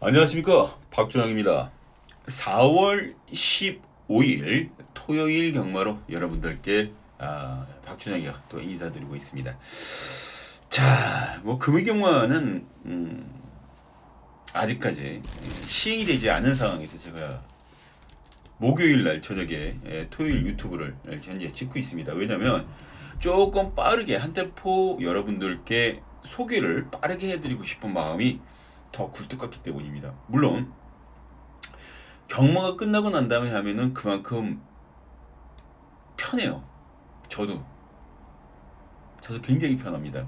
안녕하십니까, 박준영입니다. 4월 15일 토요일 경마로 여러분들께 박준영이 또 인사드리고 있습니다. 자, 뭐 금일 경마는 아직까지 시행이 되지 않은 상황에서 제가 목요일 날 저녁에 토요일 유튜브를 현재 찍고 있습니다. 왜냐면 조금 빠르게 한 템포 여러분들께 소개를 빠르게 해드리고 싶은 마음이 더 굴뚝 같기 때문입니다. 물론 경마가 끝나고 난 다음에 하면은 그만큼 편해요. 저도 굉장히 편합니다.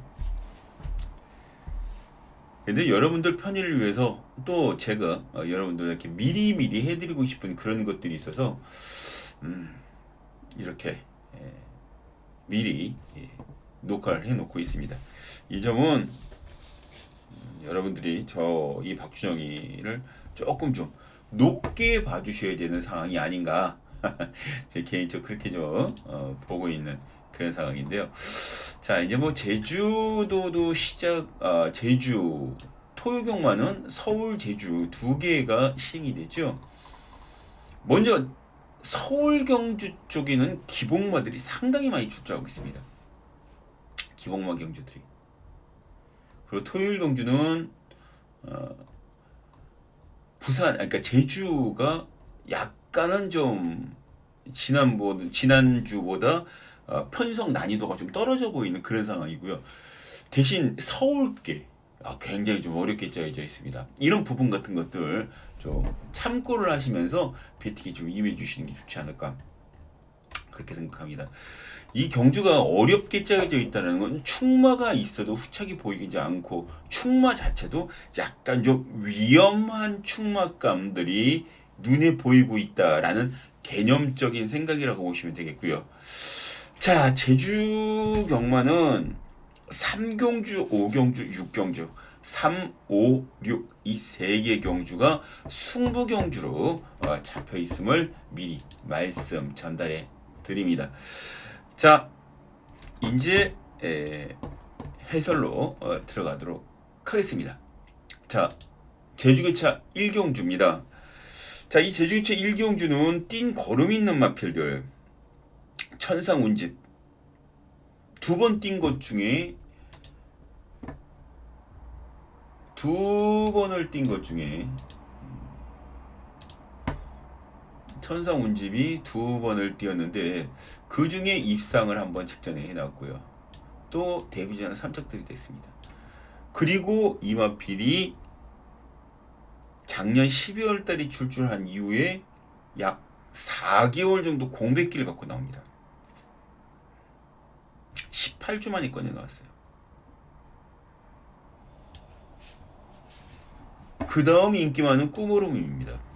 근데 여러분들 편의를 위해서 또 제가 여러분들에게 미리미리 해드리고 싶은 그런 것들이 있어서 이렇게 미리 녹화를 해놓고 있습니다. 이 점은 여러분들이 저 이 박준영이를 조금 좀 높게 봐주셔야 되는 상황이 아닌가 제 개인적으로 그렇게 좀 보고 있는 그런 상황인데요. 자, 이제 뭐 제주도도 제주 토요경마는 서울 제주 두 개가 시행이 되죠. 먼저 서울 경주 쪽에는 기복마들이 상당히 많이 출조하고 있습니다. 기복마 경주들이. 그리고 토요일 경주는 부산, 그러니까 제주가 약간은 좀 지난주보다 편성 난이도가 좀 떨어져 보이는 그런 상황이고요. 대신 서울께 굉장히 좀 어렵게 짜여져 있습니다. 이런 부분 같은 것들 좀 참고를 하시면서 배팅에 좀 임해 주시는 게 좋지 않을까 그렇게 생각합니다. 이 경주가 어렵게 짜여져 있다는 건 충마가 있어도 후착이 보이지 않고 충마 자체도 약간 좀 위험한 충마감들이 눈에 보이고 있다라는 개념적인 생각이라고 보시면 되겠고요. 자, 제주 경마는 3경주, 5경주, 6경주 3, 5, 6 이 세 개 경주가 승부 경주로 잡혀 있음을 미리 말씀 전달해 드립니다. 자, 이제 해설로 들어가도록 하겠습니다. 자, 제주개차 1경주입니다. 자, 이 제주개차 1경주는 띈 걸음 있는 마필들 천상운집 두 번 뛴 것 중에 두 번을 뛴 것 중에 천상운집이 두 번을 뛰었는데 그 중에 입상을 한번 직전에 해놨고요. 또 데뷔전은 3착들이 됐습니다. 그리고 이마필이 작년 12월 달에 출전한 이후에 약 4개월 정도 공백기를 갖고 나옵니다. 18주 만에 꺼내 나왔어요. 그 다음 인기 많은 꾸모름입니다.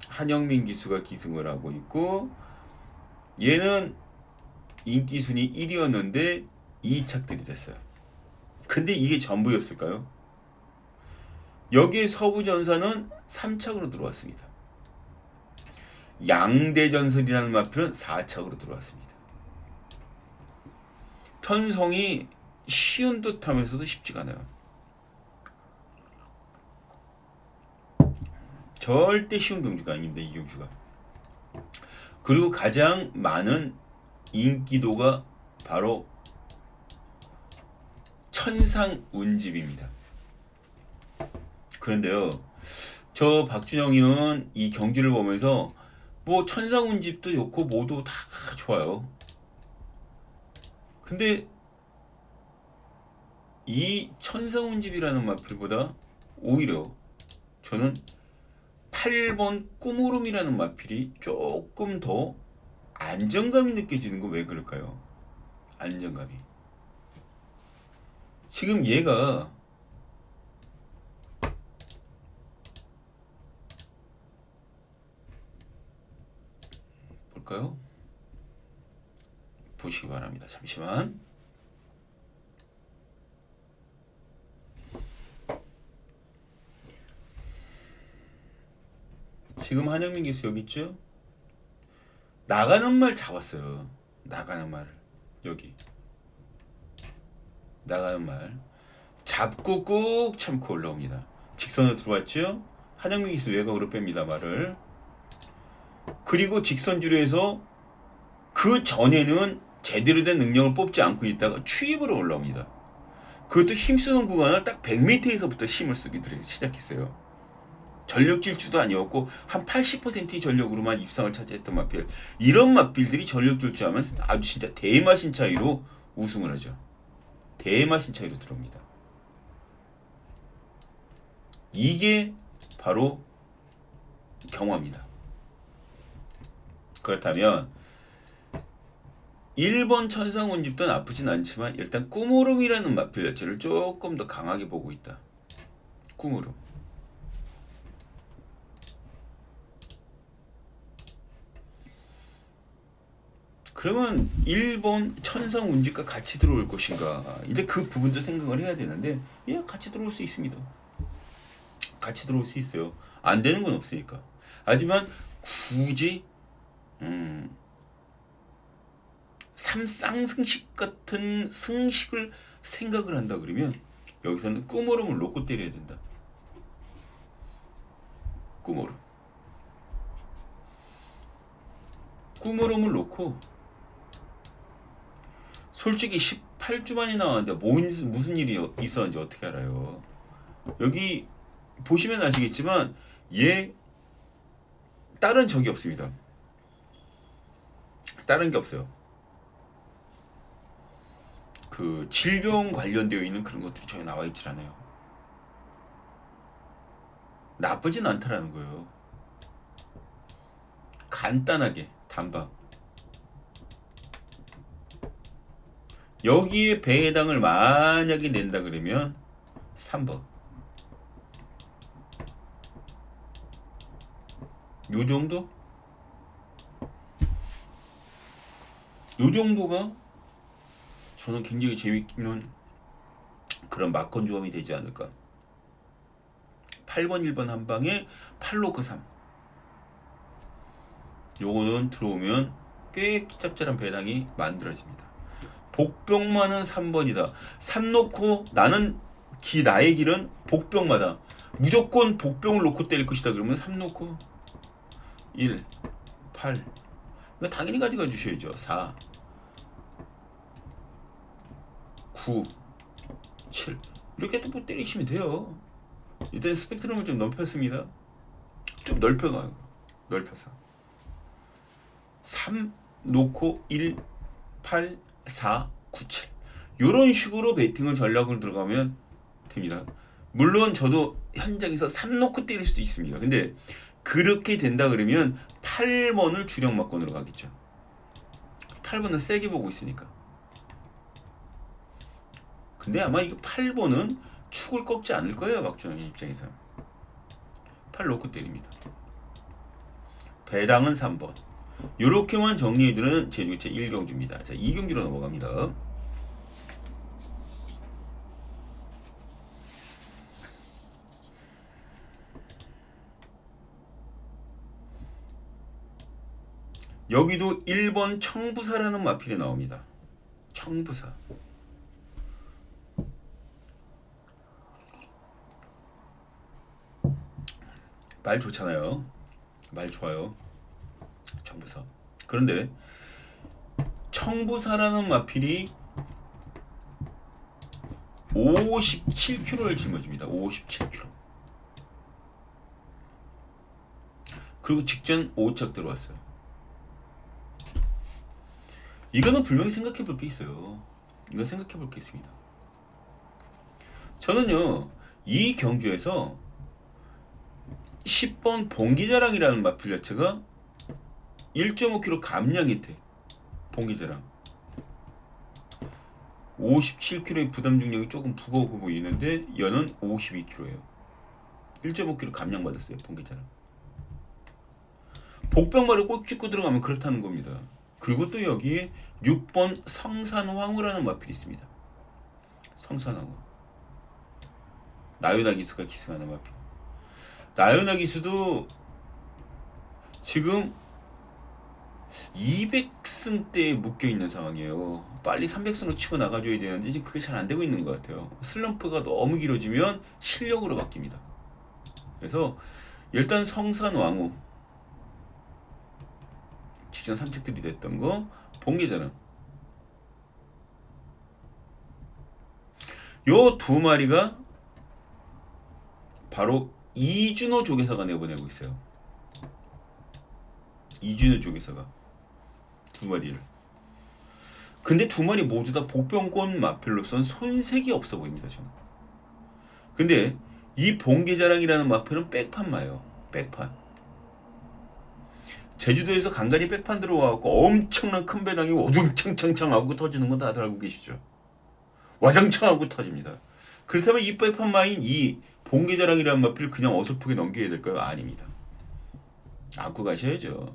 한영민 기수가 기승을 하고 있고 얘는 인기 순위 1위였는데 2착들이 됐어요. 근데 이게 전부였을까요? 여기에 서부전사는 3착으로 들어왔습니다. 양대전설이라는 마필은 4착으로 들어왔습니다. 편성이 쉬운 듯 하면서도 쉽지가 않아요. 절대 쉬운 경주가 아닙니다. 이 경주가. 그리고 가장 많은 인기도가 바로 천상운집입니다. 그런데요, 저 박준영이는 이 경주를 보면서 뭐 천상운집도 좋고 모두 다 좋아요. 근데 이 천상운집이라는 마필보다 오히려 저는 8번 꾸무름이라는 마필이 조금 더 안정감이 느껴지는 거 왜 그럴까요? 안정감이. 지금 얘가 볼까요? 보시기 바랍니다. 잠시만. 지금 한영민 기수 여기 있죠? 나가는 말 잡았어요. 나가는 말을 여기 나가는 말 잡고 꾹 참고 올라옵니다. 직선으로 들어왔죠. 한양미 기수 외곽으로 뺍니다. 말을. 그리고 직선주로 해서 그 전에는 제대로 된 능력을 뽑지 않고 있다가 추입으로 올라옵니다. 그것도 힘쓰는 구간을 딱 100m에서부터 힘을 쓰기 시작했어요. 전력 질주도 아니었고 한 80%의 전력으로만 입상을 차지했던 마필. 이런 마필들이 전력 질주하면 아주 진짜 대마신 차이로 우승을 하죠. 대마신 차이로 들어옵니다. 이게 바로 경화입니다. 그렇다면 1번 천상운집도 나쁘진 않지만 일단 꾸무름이라는 마필 자체를 조금 더 강하게 보고 있다. 꾸무름. 그러면 1번 천상운집과 같이 들어올 것인가? 이제 그 부분도 생각을 해야 되는데 예, 같이 들어올 수 있습니다. 같이 들어올 수 있어요. 안 되는 건 없으니까. 하지만 굳이 삼쌍승식 같은 승식을 생각을 한다 그러면 여기서는 꾸무름을 놓고 때려야 된다. 꾸무름을 놓고 솔직히 18주 만에 나왔는데 무슨 일이 있었는지 어떻게 알아요? 여기 보시면 아시겠지만 얘 다른 적이 없습니다. 다른 게 없어요. 그 질병 관련되어 있는 그런 것들이 전혀 나와 있질 않아요. 나쁘진 않다라는 거예요. 간단하게 단박. 여기에 배당을 만약에 낸다 그러면 3번. 요 정도? 요 정도가 저는 굉장히 재밌는 그런 막건 조합이 되지 않을까. 8번 1번 한 방에 8로크 3. 요거는 들어오면 꽤 짭짤한 배당이 만들어집니다. 복병만은 3번이다. 3 놓고 나는 나의 길은 복병마다 무조건 복병을 놓고 때릴 것이다. 그러면 3 놓고 1, 8. 이거 당연히 가져가 주셔야죠. 4, 9, 7. 이렇게 또 때리시면 돼요. 일단 스펙트럼을 좀 넓혔습니다. 좀 넓혀가요. 넓혀서 3 놓고 1, 8, 4, 9, 7 이런 식으로 베팅을 전략을 들어가면 됩니다. 물론 저도 현장에서 3 놓고 때릴 수도 있습니다. 근데 그렇게 된다 그러면 8번을 주력 막건으로 가겠죠. 8번은 세게 보고 있으니까. 근데 아마 이거 8번은 축을 꺾지 않을 거예요. 박준영 입장에서 8 놓고 때립니다. 배당은 3번. 요렇게만 정리해두는 제주기체 1경주입니다. 자, 2경주로 넘어갑니다. 여기도 1번 청부사라는 마필이 나옵니다. 청부사. 말 좋잖아요. 말 좋아요. 청부사. 그런데 청부사라는 마필이 57kg를 짊어집니다. 57kg. 그리고 직전 5착 들어왔어요. 이거는 분명히 생각해 볼 게 있어요. 이거 생각해 볼 게 있습니다. 저는요, 이 경주에서 10번 봉기자랑이라는 마필 자체가 1.5kg 감량 혜택. 봉기자랑 57kg의 부담 중력이 조금 무거워 보이는데 얘는 52kg예요. 1.5kg 감량 받았어요. 봉기자랑. 복병말을 꼭 찍고 들어가면 그렇다는 겁니다. 그리고 또 여기에 6번 성산황후라는 마필이 있습니다. 성산황후. 나요나 기수가 기승하는 마필. 나요나 기수도 지금 200승대에 묶여있는 상황이에요. 빨리 300승으로 치고 나가줘야 되는데 지금 그게 잘 안되고 있는 것 같아요. 슬럼프가 너무 길어지면 실력으로 바뀝니다. 그래서 일단 성산왕후 직전 삼척들이 됐던 거 본계자랑 요 두 마리가 바로 이준호 조계사가 내보내고 있어요. 이준호 조계사가 두 마리를. 근데 두 마리 모두 다 복병권 마필로선 손색이 없어 보입니다. 저는. 근데 이 본계자랑이라는 마필은 백판마예요. 백판. 제주도에서 간간히 백판 들어와갖고 엄청난 큰 배당이 와중창창창하고 터지는 건 다들 알고 계시죠. 와장창하고 터집니다. 그렇다면 이 백판마인 이 본계자랑이라는 마필 그냥 어설프게 넘겨야 될까요? 아닙니다. 안고 가셔야죠.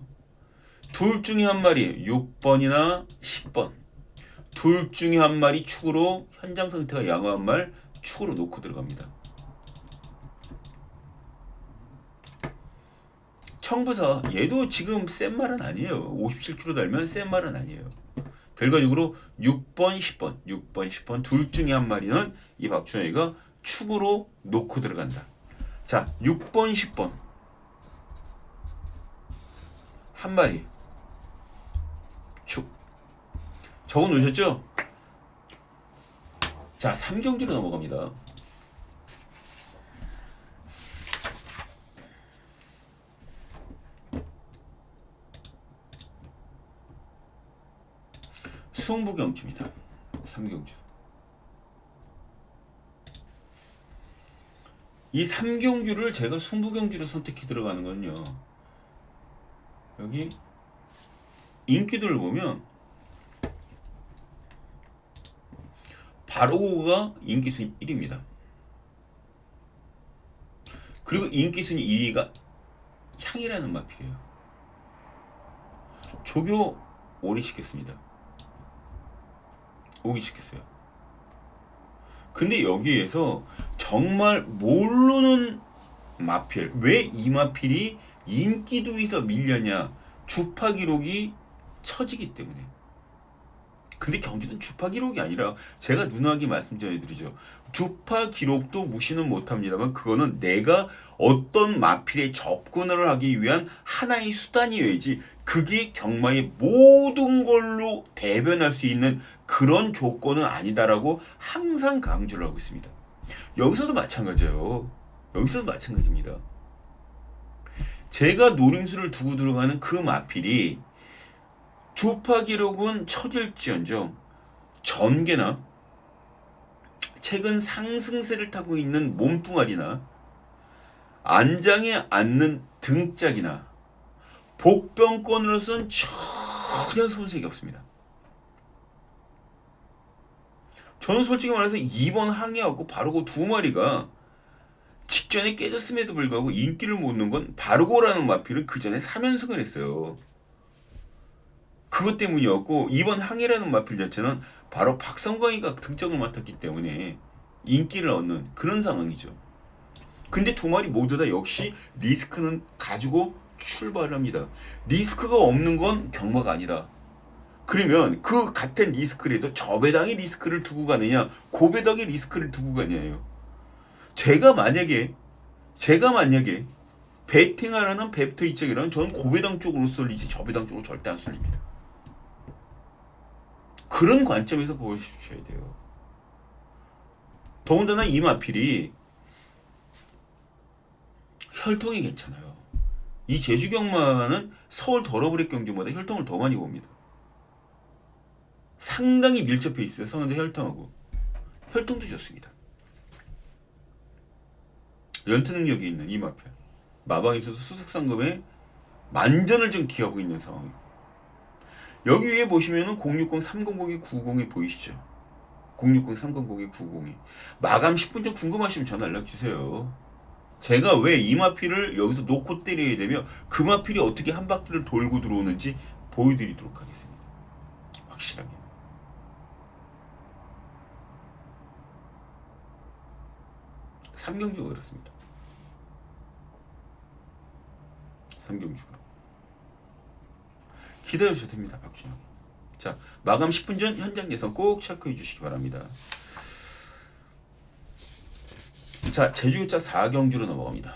둘 중에 한 마리 6번이나 10번 둘 중에 한 마리 축으로 현장 상태가 양호한 말 축으로 놓고 들어갑니다. 청부사 얘도 지금 센 말은 아니에요. 57kg 달면 센 말은 아니에요. 결과적으로 6번, 10번, 6번, 10번 둘 중에 한 마리는 이 박준호이가 축으로 놓고 들어간다. 자, 6번, 10번 한 마리 축 적어 놓으셨죠? 자, 3경주로 넘어갑니다. 승부경주입니다. 3경주. 이 3경주를 제가 승부경주로 선택해 들어가는 건요. 여기 인기들을 보면 바로고가 인기순위 1위입니다. 그리고 인기순위 2위가 향이라는 마필이에요. 조교 오리 시켰습니다. 오기 시켰어요. 근데 여기에서 정말 모르는 마필, 왜 이 마필이 인기도에서 밀려냐? 주파 기록이 처지기 때문에. 근데 경주는 주파 기록이 아니라 제가 누누하게 말씀드리죠. 주파 기록도 무시는 못합니다만 그거는 내가 어떤 마필에 접근을 하기 위한 하나의 수단이어야지 그게 경마의 모든 걸로 대변할 수 있는 그런 조건은 아니다라고 항상 강조를 하고 있습니다. 여기서도 마찬가지예요. 여기서도 마찬가지입니다. 제가 노림수를 두고 들어가는 그 마필이 주파 기록은 처질지언정 전개나 최근 상승세를 타고 있는 몸뚱아리나 안장에 앉는 등짝이나 복병권으로서는 전혀 손색이 없습니다. 저는 솔직히 말해서 2번 항해하고 바로고 두 마리가 직전에 깨졌음에도 불구하고 인기를 못 넣은 건 바로고라는 마필은 그 전에 3연승을 했어요. 그것 때문이었고 2번 항해라는 마필 자체는 바로 박성광이가 등장을 맡았기 때문에 인기를 얻는 그런 상황이죠. 근데 두 마리 모두 다 역시 리스크는 가지고 출발을 합니다. 리스크가 없는 건 경마가 아니다. 그러면 그 같은 리스크라도 저 배당의 리스크를 두고 가느냐 고 배당의 리스크를 두고 가느냐예요. 제가 만약에 베팅하라는 벡터 입장이라면 저는 고 배당 쪽으로 쏠리지 저 배당 쪽으로 절대 안 쏠립니다. 그런 관점에서 보셔야 돼요. 더군다나 이 마필이 혈통이 괜찮아요. 이 제주 경마는 서울 더러브렉 경주보다 혈통을 더 많이 봅니다. 상당히 밀접해 있어요. 성원자 혈통하고. 혈통도 좋습니다. 연투 능력이 있는 이 마필. 마방에서도 수석상금에 만전을 좀 기하고 있는 상황이고. 여기 위에 보시면은 060-300-990이 보이시죠? 060-300-990이. 마감 10분 전 궁금하시면 전화 연락 주세요. 제가 왜 이 마필을 여기서 놓고 때려야 되며 그 마필이 어떻게 한 바퀴를 돌고 들어오는지 보여드리도록 하겠습니다. 확실하게. 삼경주가 그렇습니다. 삼경주가. 기다려주셔도 됩니다. 박준영. 자, 마감 10분 전 현장 예선 꼭 체크해 주시기 바랍니다. 자, 제주교자 4경주로 넘어갑니다.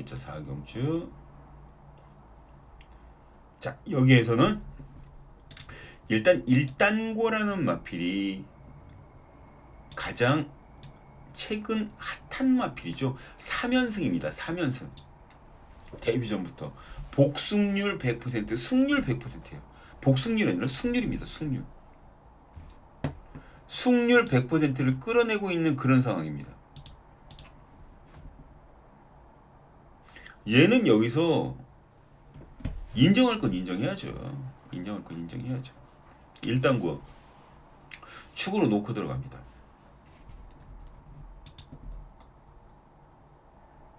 있죠. 4경주. 자, 여기에서는 일단 1단고라는 마필이 가장 최근 핫한 마필이죠. 3연승입니다. 3연승. 데뷔전부터 복승률 100%, 승률 100%예요. 복승률이 아니라 승률입니다. 승률. 승률 100%를 끌어내고 있는 그런 상황입니다. 얘는 여기서 인정할 건 인정해야죠. 인정할 건 인정해야죠. 1단구 축으로 놓고 들어갑니다.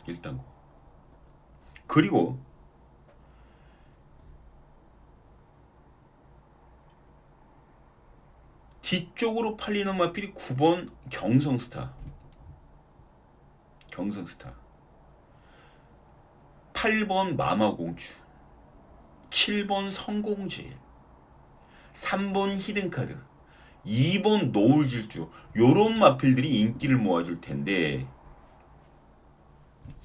1단구. 그리고 뒤쪽으로 팔리는 마필이 9번 경성스타. 경성스타. 8번 마마공주. 7번 성공제일. 3번 히든카드. 2번 노을질주. 요런 마필들이 인기를 모아줄 텐데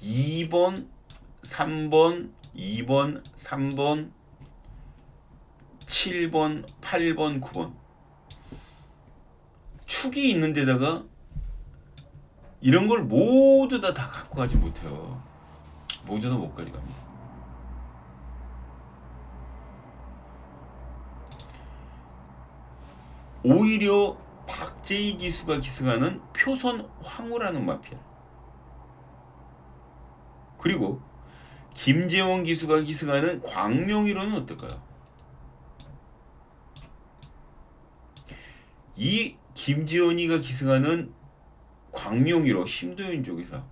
2번, 3번, 2번, 3번, 7번, 8번, 9번 축이 있는 데다가 이런 걸 모두 다 갖고 가지 못해요. 모두 다 못 가져갑니다. 오히려 박재희 기수가 기승하는 표선 황후라는 마필, 그리고 김재원 기수가 기승하는 광명이로는 어떨까요? 이 김재원이가 기승하는 광명이로 심도연 쪽에서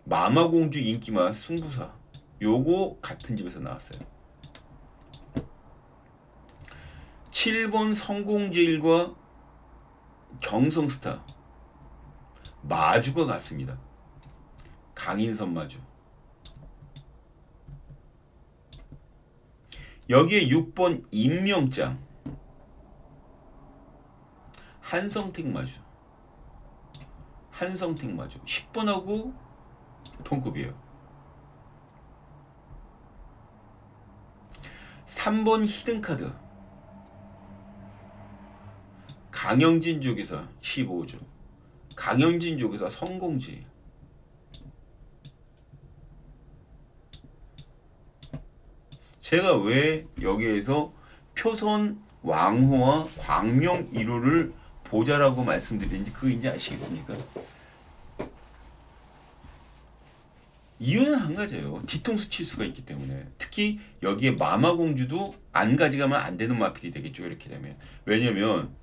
마마공주 인기마 승부사 요거 같은 집에서 나왔어요. 7번 성공제일과 경성스타 마주가 같습니다. 강인선 마주. 여기에 6번 임명장 한성택 마주. 한성택 마주 10번하고 동급이에요. 3번 히든카드 강영진 쪽에서 15조. 강영진 쪽에서 성공지. 제가 왜 여기에서 표선 왕호와 광명 1호를 보자라고 말씀드리는지 그거 이제 아시겠습니까? 이유는 한 가지예요. 뒤통수 칠 수가 있기 때문에. 특히 여기에 마마공주도 안 가져가면 안 되는 마필이 되겠죠. 이렇게 되면. 왜냐면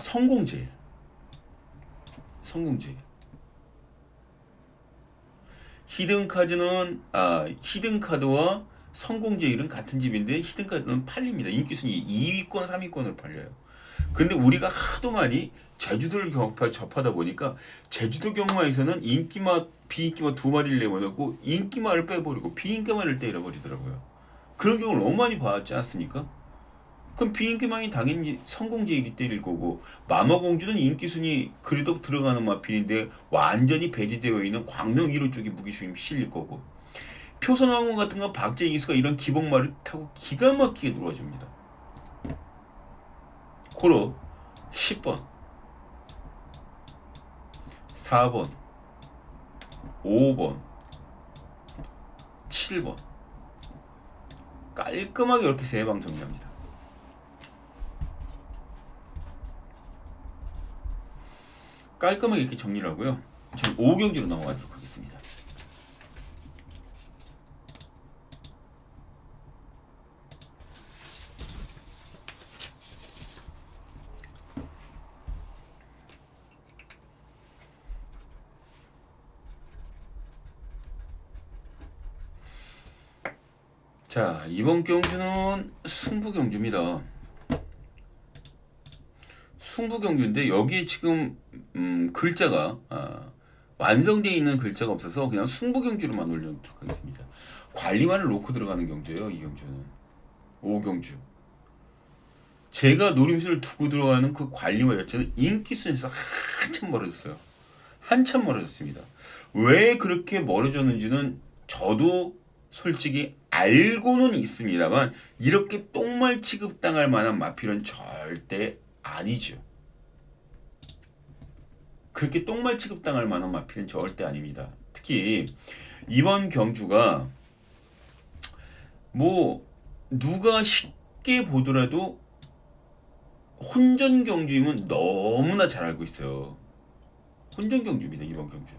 성공제일. 성공제일. 히든카드와 성공제일은 같은 집인데 히든카드는 팔립니다. 인기순위 2위권, 3위권을 팔려요. 근데 우리가 하도 많이 제주도를 접하다 보니까 제주도 경마에서는 인기마, 비인기마 두 마리를 내보내고 인기마를 빼버리고 비인기마를 때려버리더라고요. 그런 경우를 너무 많이 봤지 않습니까? 그럼 비인기마이 당연히 성공제일이 때릴 거고 마마공주는 인기순위 그래도 들어가는 마필인데 완전히 배제되어 있는 광명 1호 쪽이 무기수임 실릴 거고 표선왕후 같은 건 박재희 기수가 이런 기복말을 타고 기가 막히게 들어와줍니다. 고로 10번 4번 5번 7번 깔끔하게 이렇게 세 방 정리합니다. 깔끔하게 이렇게 정리를 하고요. 지금 5경기로 넘어가도록 하겠습니다. 자, 이번 경주는 승부경주입니다. 승부경주인데 여기에 지금 글자가 완성되어 있는 글자가 없어서 그냥 승부경주로만 올려놓도록 하겠습니다. 관리만을 놓고 들어가는 경주예요. 이 경주는 5경주. 제가 노림수를 두고 들어가는 그 관리만 자체는 인기순에서 한참 멀어졌어요. 한참 멀어졌습니다. 왜 그렇게 멀어졌는지는 저도 솔직히 알고는 있습니다만 이렇게 똥말 취급당할 만한 마필은 절대 아니죠. 그렇게 똥말 취급당할 만한 마필은 절대 아닙니다. 특히 이번 경주가 뭐 누가 쉽게 보더라도 혼전 경주임은 너무나 잘 알고 있어요. 혼전 경주입니다. 이번 경주.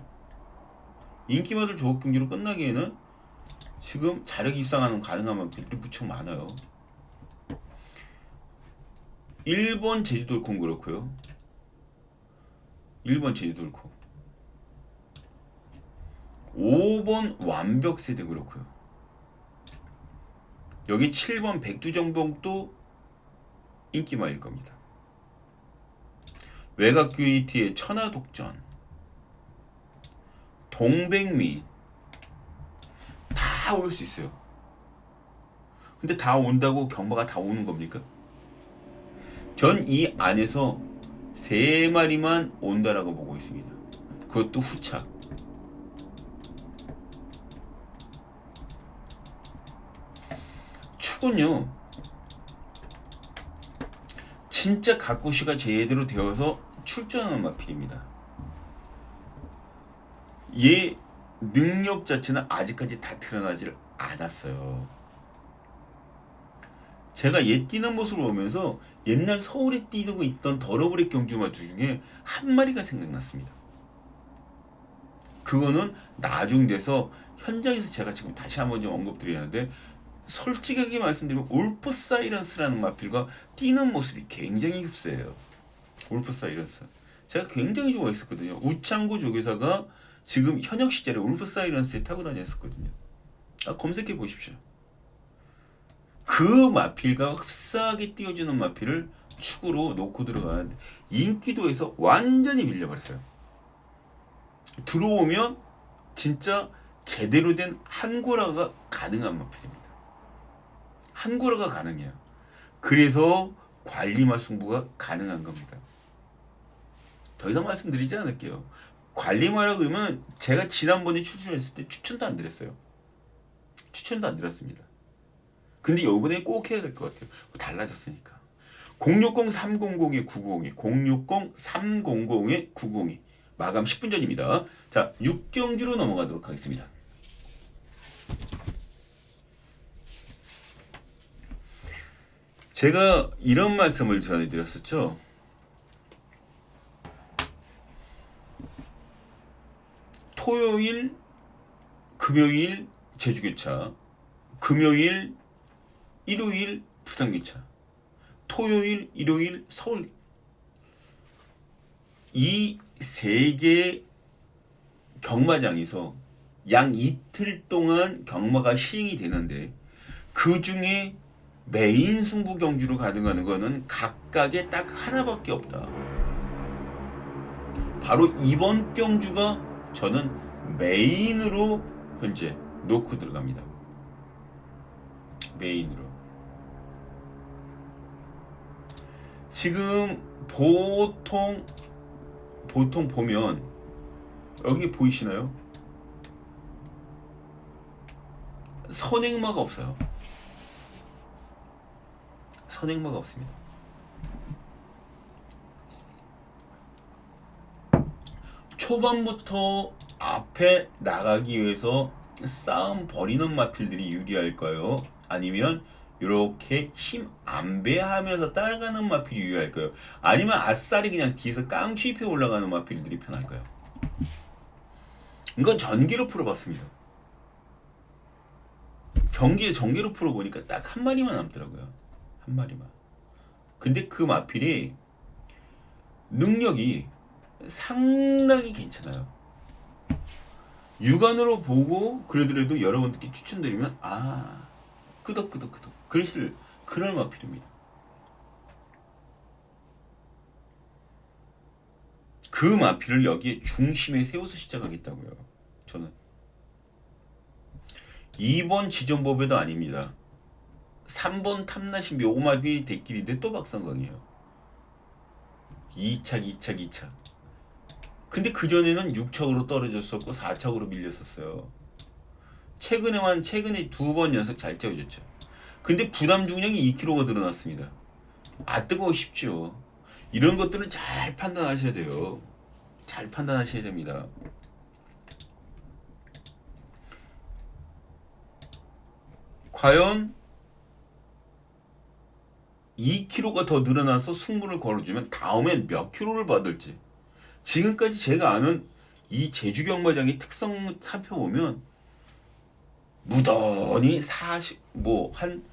인기마들 조업 경주로 끝나기에는 지금 자력 입상하는 가능한 마필들이 무척 많아요. 1번 제주돌콘 그렇고요. 1번 제주돌콘. 5번 완벽세대 그렇고요. 여기 7번 백두정봉도 인기마일 겁니다. 외곽 큐이티의 천하독전, 동백미 다 올 수 있어요. 근데 다 온다고 경마가 다 오는 겁니까? 전 이 안에서 3마리만 온다라고 보고 있습니다. 그것도 후착. 축은요, 진짜 가꾸시가 제대로 되어서 출전하는 마필입니다. 얘 능력 자체는 아직까지 다 드러나질 않았어요. 제가 얘 뛰는 모습을 보면서 옛날 서울에 뛰고 있던 더러브렉 경주마주 중에 한 마리가 생각났습니다. 그거는 나중 돼서 현장에서 제가 지금 다시 한번 좀 언급드리는데, 솔직하게 말씀드리면 울프 사이런스라는 마필과 뛰는 모습이 굉장히 흡사해요. 울프 사이런스 제가 굉장히 좋아했었거든요. 우창구 조교사가 지금 현역 시절에 울프 사이런스에 타고 다녔었거든요. 검색해 보십시오. 그 마필과 흡사하게 띄워주는 마필을 축으로 놓고 들어가는데 인기도에서 완전히 밀려버렸어요. 들어오면 진짜 제대로 된 한구라가 가능한 마필입니다. 한구라가 가능해요. 그래서 관리마 승부가 가능한 겁니다. 더 이상 말씀드리지 않을게요. 관리마라 그러면 제가 지난번에 추천했을 때 추천도 안 드렸어요. 추천도 안 드렸습니다. 근데 이번에 꼭 해야 될 것 같아요. 달라졌으니까. 060-300-902 060-300-902 마감 10분 전입니다. 자, 6경주로 넘어가도록 하겠습니다. 제가 이런 말씀을 전해드렸었죠. 토요일, 금요일 제주교차, 금요일, 일요일 부산교차, 토요일, 일요일 서울. 이 세 개 경마장에서 양 이틀 동안 경마가 시행이 되는데, 그 중에 메인 승부 경주로 가능한 거는 각각에 딱 하나밖에 없다. 바로 이번 경주가 저는 메인으로 현재 놓고 들어갑니다. 메인으로. 지금 보통 보면 여기 보이시나요? 선행마가 없어요. 선행마가 없습니다. 초반부터 앞에 나가기 위해서 싸움 벌이는 마필들이 유리할까요? 아니면 이렇게 힘 안배하면서 따라가는 마필이 유리할까요? 아니면 아싸리 그냥 뒤에서 깡취입해 올라가는 마필들이 편할까요? 이건 전기로 풀어봤습니다. 전기로 풀어보니까 딱 한 마리만 남더라고요. 한 마리만. 근데 그 마필이 능력이 상당히 괜찮아요. 육안으로 보고 그러더라도 여러분들께 추천드리면 끄덕끄덕 그러실 그런 마필입니다. 그 마필을 여기에 중심에 세워서 시작하겠다고요. 저는 2번 지정법에도 아닙니다. 3번 탐나신 묘마필이 대길인데 또 박성광이에요. 2차 근데 그전에는 6척으로 떨어졌었고 4척으로 밀렸었어요. 최근에 두 번 연속 잘 째어졌죠. 근데 부담 중량이 2kg가 늘어났습니다. 아 뜨거워 싶죠. 이런 것들은 잘 판단하셔야 돼요. 잘 판단하셔야 됩니다. 과연 2kg가 더 늘어나서 승부를 걸어주면 다음엔 몇 킬로를 받을지. 지금까지 제가 아는 이 제주 경마장의 특성 살펴보면 무던히 40, 한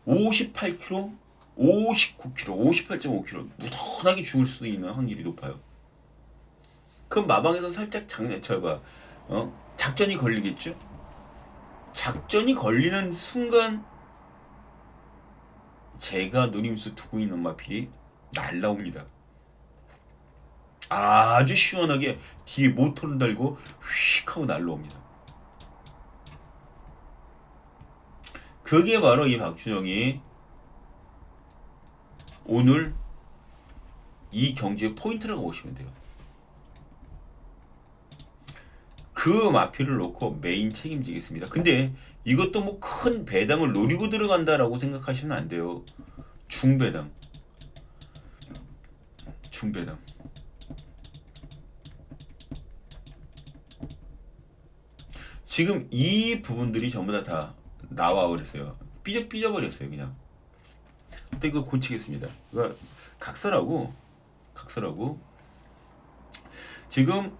58kg, 59kg, 58.5kg 무던하게 죽을 수도 있는 확률이 높아요. 그럼 마방에서 살짝 작전이 걸리겠죠? 작전이 걸리는 순간 제가 노림수 두고 있는 마필이 날라옵니다. 아주 시원하게 뒤에 모터를 달고 휙 하고 날라옵니다. 그게 바로 이 박준영이 오늘 이 경주의 포인트라고 보시면 돼요. 그 마필을 놓고 메인 책임지겠습니다. 근데 이것도 뭐 큰 배당을 노리고 들어간다라고 생각하시면 안 돼요. 중배당. 지금 이 부분들이 전부 다 나와 버렸어요. 삐져버렸어요, 그냥. 또 이거 고치겠습니다. 이거 각설하고 지금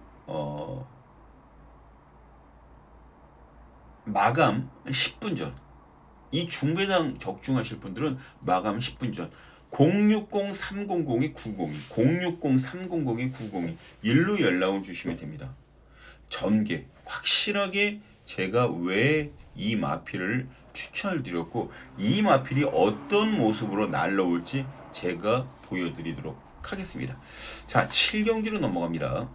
마감 10분 전. 이 중배당 적중하실 분들은 마감 10분 전. 060-300-902, 060-300-902 일로 연락을 주시면 됩니다. 전개 확실하게 제가 왜 이 마필을 추천을 드렸고 이 마필이 어떤 모습으로 날라올지 제가 보여드리도록 하겠습니다. 자, 7경기로 넘어갑니다.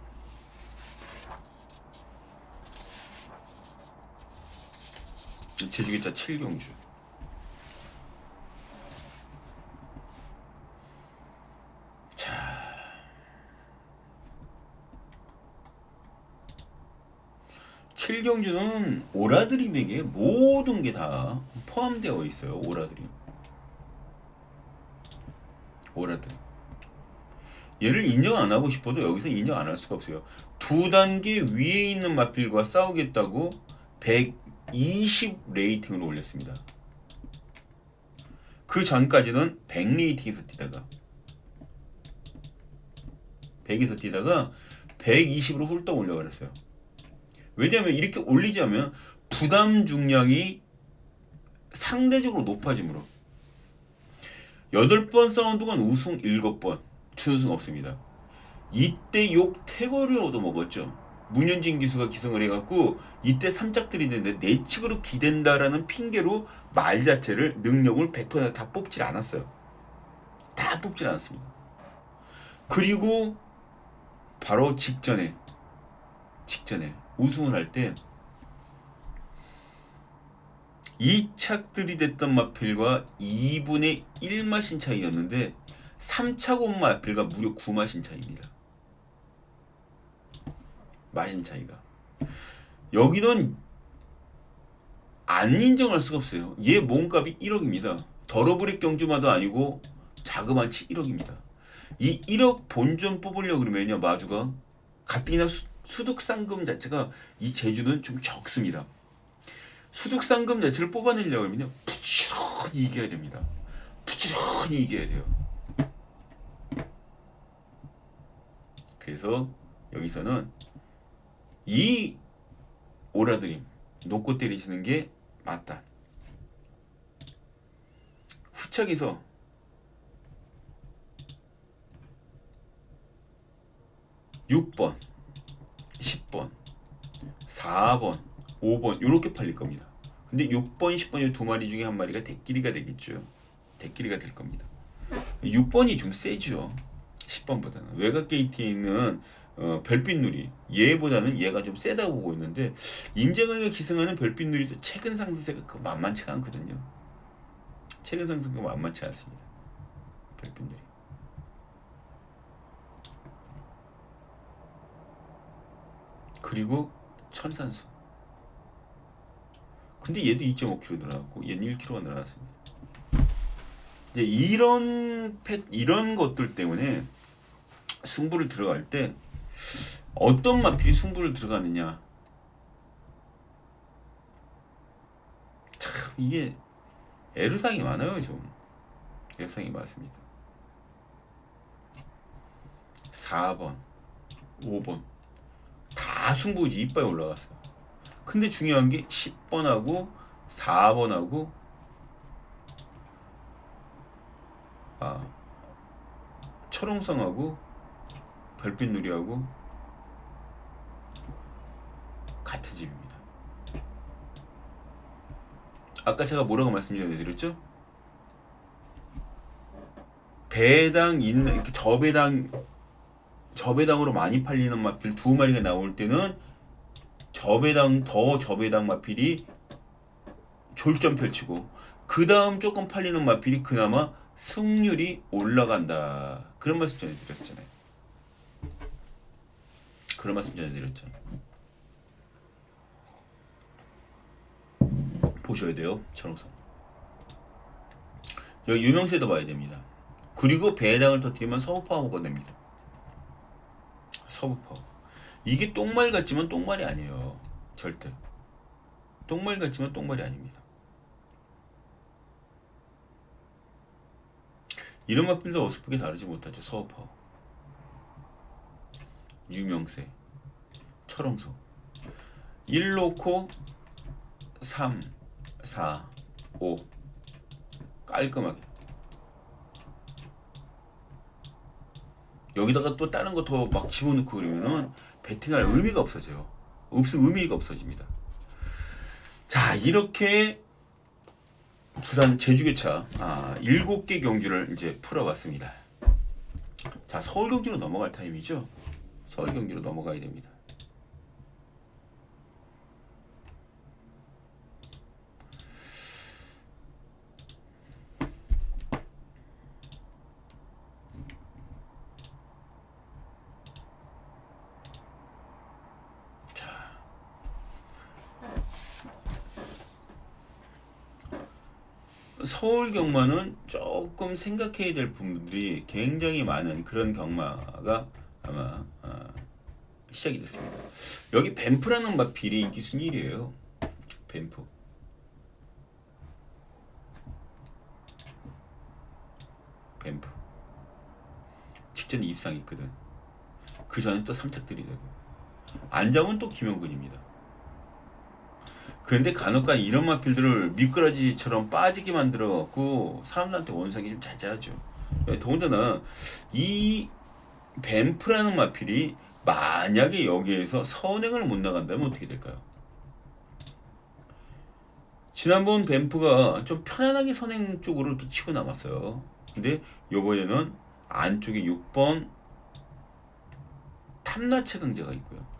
제주기차 7경주. 자, 7경주는 오라드림에게 모든 게 다 포함되어 있어요. 오라드림. 얘를 인정 안 하고 싶어도 여기서 인정 안 할 수가 없어요. 두 단계 위에 있는 마필과 싸우겠다고 120 레이팅을 올렸습니다. 그 전까지는 100 레이팅에서 뛰다가 100에서 뛰다가 120으로 훌떡 올려버렸어요. 왜냐하면 이렇게 올리자면 부담 중량이 상대적으로 높아지므로 8번 싸운 동안 우승 7번, 준우승 없습니다. 이때 욕 태거를 얻어먹었죠. 문현진 기수가 기승을 해갖고 이때 3짝들이 있는데 내측으로 기댄다라는 핑계로 말 자체를 능력을 100%다 뽑질 않았어요. 다 뽑질 않았습니다. 그리고 바로 직전에 우승을 할 때 2착들이 됐던 마필과 2분의 1마신 차이였는데 3착 온 마필과 무려 9마신 차이입니다. 마신 차이가. 여기는 안 인정할 수가 없어요. 얘 몸값이 1억입니다. 더러브릭 경주마도 아니고 자그마치 1억입니다. 이 1억 본전 뽑으려고 그러면요, 마주가 가뜩이나 수득상금 자체가 이 제주는 좀 적습니다. 수득상금 자체를 뽑아내려고 하면요, 부지런히 이겨야 됩니다. 부지런히 이겨야 돼요. 그래서 여기서는 이 오라드림 놓고 때리시는 게 맞다. 후착에서 (6번) 10번 4번 5번 이렇게 팔릴 겁니다. 근데 6번 10번 두 마리 중에 한 마리가 대끼리가 되겠죠. 대끼리가 될 겁니다. 6번이 좀 세죠. 10번보다는 외곽 게이트에 있는 별빛누리 얘보다는 얘가 좀 세다고 보고 있는데 임재강이가 기승하는 별빛누리도 최근 상승세가 만만치가 않거든요. 최근 상승세가 만만치 않습니다. 별빛누리. 그리고 천산수. 근데 얘도 2.5kg 늘어났고 얘는 1kg가 늘어났습니다. 이제 이런 것들 때문에 승부를 들어갈 때 어떤 마필이 승부를 들어가느냐. 참 이게 애로사항이 많아요. 좀 애로사항이 많습니다. 4번 5번 다 승부지 이빨 올라갔어요. 근데 중요한 게 10번하고 4번하고 철옹성하고 별빛누리하고 같은 집입니다. 아까 제가 뭐라고 말씀드렸죠? 배당 있는 이렇게 저배당으로 많이 팔리는 마필 두 마리가 나올 때는 저배당 마필이 졸전 펼치고 그 다음 조금 팔리는 마필이 그나마 승률이 올라간다. 그런 말씀 전해드렸잖아요. 그런 말씀 전해드렸죠. 보셔야 돼요. 천홍성. 여기 유명세도 봐야 됩니다. 그리고 배당을 터뜨리면 서부파워가 됩니다. 서부파워. 이게 똥말 같지만 똥말이 아니에요. 절대. 똥말 같지만 똥말이 아닙니다. 이런 맛들도 어설프게 다루지 못하죠. 서부파워. 유명세. 철옹성. 1 놓고 3, 4, 5 깔끔하게. 여기다가 또 다른 거 더 막 집어넣고 그러면은 배팅할 의미가 없어져요. 의미가 없어집니다. 자, 이렇게 부산 제주교차 7개 경주를 이제 풀어봤습니다. 자, 서울 경주로 넘어갈 타임이죠. 서울 경주로 넘어가야 됩니다. 서울 경마는 조금 생각해야 될 부분들이 굉장히 많은 그런 경마가 아마 시작이 됐습니다. 여기 뱀프라는 마필이 인기 순위 1위에요. 뱀프. 직전에 입상이 있거든. 그 전에 또 3착들이 되고. 안장은 또 김영근입니다. 그런데 간혹가다 이런 마필들을 미꾸라지처럼 빠지게 만들어갖고 사람들한테 원성이 좀 자제하죠. 더군다나 이 뱀프라는 마필이 만약에 여기에서 선행을 못 나간다면 어떻게 될까요? 지난번 뱀프가 좀 편안하게 선행 쪽으로 이렇게 치고 나갔어요. 근데 요번에는 안쪽에 6번 탐나체 강제가 있고요.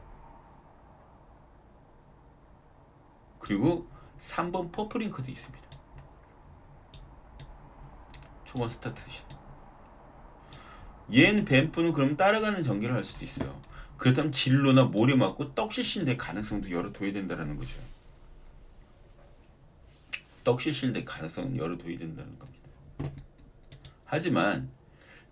그리고 3번 퍼플링크도 있습니다. 초반 스타트. 얘는 뱀프는 그럼 따라가는 전개를 할 수도 있어요. 그렇다면 진로나 모래 맞고 떡실신될 가능성도 열어둬야 된다는 거죠. 떡실신될 가능성은 열어둬야 된다는 겁니다. 하지만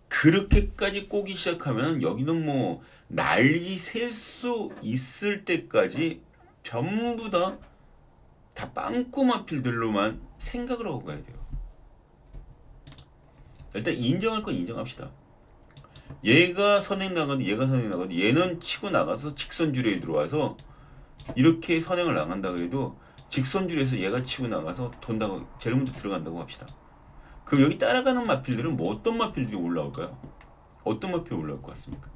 그렇게까지 꼬기 시작하면 여기는 뭐 난리 셀 수 있을 때까지 전부 다 빵꾸마필들로만 생각을 하고 가야 돼요. 일단 인정할 건 인정합시다. 얘가 선행 나가도 얘는 치고 나가서 직선줄에 들어와서 이렇게 선행을 나간다 그래도 직선줄에서 얘가 치고 나가서 돈다고 제일 먼저 들어간다고 합시다. 그럼 여기 따라가는 마필들은 뭐 어떤 마필들이 올라올까요? 어떤 마필이 올라올 것 같습니까?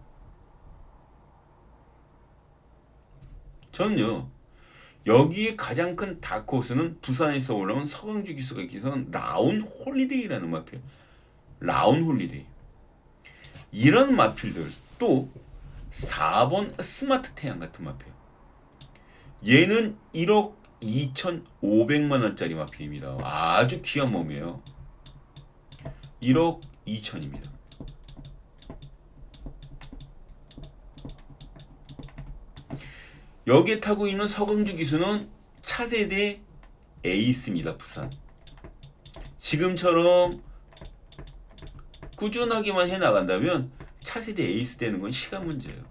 저는요, 여기에 가장 큰 다크호스는 부산에서 올라온 서강주 기수가 기선 라운 홀리데이라는 마필. 라운 홀리데이. 이런 마필들, 또 4번 스마트 태양 같은 마필. 얘는 1억 2,500만 원짜리 마필입니다. 아주 귀한 몸이에요. 1억 2천입니다. 여기에 타고 있는 서강주 기수는 차세대 에이스입니다. 부산. 지금처럼 꾸준하게만 해나간다면 차세대 에이스 되는 건 시간 문제예요.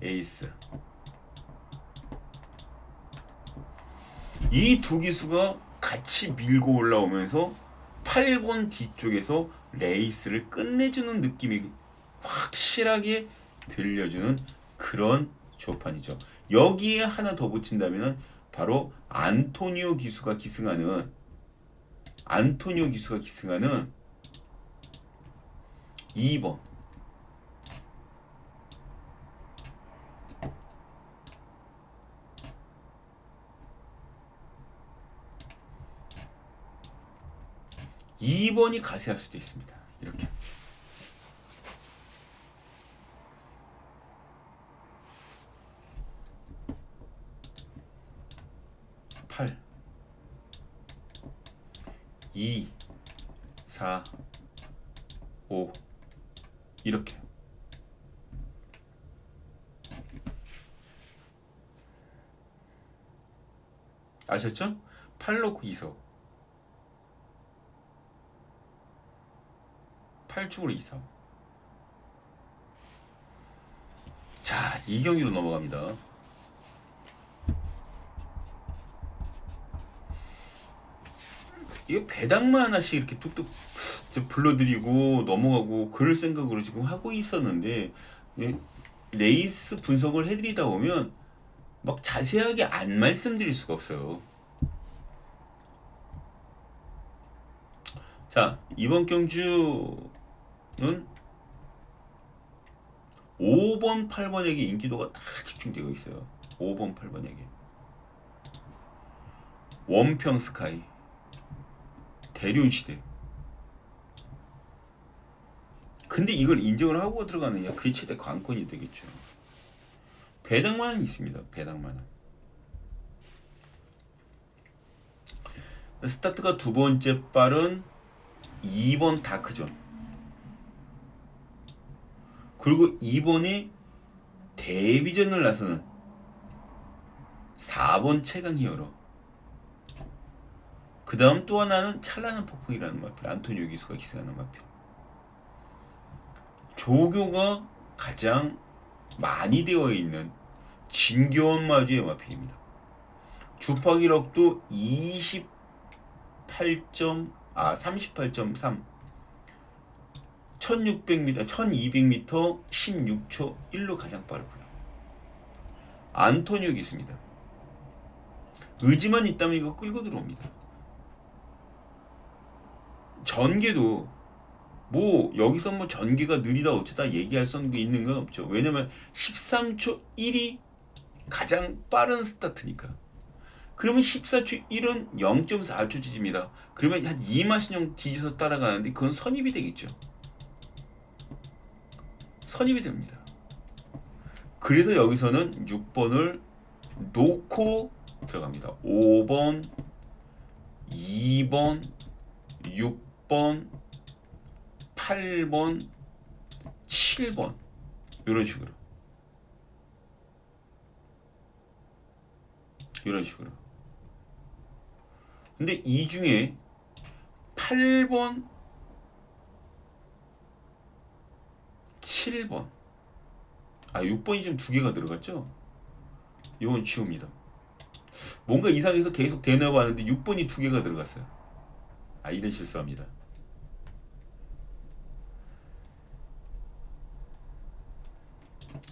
에이스. 이 두 기수가 같이 밀고 올라오면서 8번 뒤쪽에서 레이스를 끝내주는 느낌이 확실하게 들려주는 그런 조판이죠. 여기에 하나 더 붙인다면 바로 안토니오 기수가 기승하는 2번. 이 번이 가세할 수도 있습니다. 이렇게. (8) 2 4 5 이렇게. 아셨죠? 8 놓고 2서 8축으로 2서. 자, 이 경기로 넘어갑니다. 이거 배당만 하나씩 이렇게 뚝뚝 불러드리고 넘어가고 그럴 생각으로 지금 하고 있었는데, 레이스 분석을 해드리다 보면 막 자세하게 안 말씀드릴 수가 없어요. 자, 이번 경주는 5번, 8번에게 인기도가 다 집중되어 있어요. 5번, 8번에게. 원평 스카이, 대륜시대. 근데 이걸 인정을 하고 들어가느냐, 그게 최대 관건이 되겠죠. 배당만은 있습니다. 배당만은. 스타트가 두 번째 발은 2번 다크존, 그리고 2번에 데뷔전을 나서는 4번 최강 히어로, 그 다음 또 하나는 찬란한 폭풍이라는 마필, 안토니오 기수가 기승하는 마필. 조교가 가장 많이 되어 있는 진교원 마주의 마필입니다. 주파 기록도 38.3 1600m, 1200m 16초 1로 가장 빠르고요. 안토니오 기수입니다. 의지만 있다면 이거 끌고 들어옵니다. 전개도 뭐 여기서 뭐 전개가 느리다 어쩌다 얘기할 수 있는 건 없죠. 왜냐면 13초 1이 가장 빠른 스타트니까. 그러면 14초 1은 0.4초 뒤집니다. 그러면 한 2마신형 뒤져서 따라가는데 그건 선입이 되겠죠. 선입이 됩니다. 그래서 여기서는 6번을 놓고 들어갑니다. 5번, 2번, 6번, 8번, 7번 이런 식으로. 근데 이 중에 8번, 7번, 6번이 좀 두 개가 들어갔죠? 이건 지웁니다. 뭔가 이상해서 계속 되뇌어봤는데 6번이 두 개가 들어갔어요. 이런 실수합니다.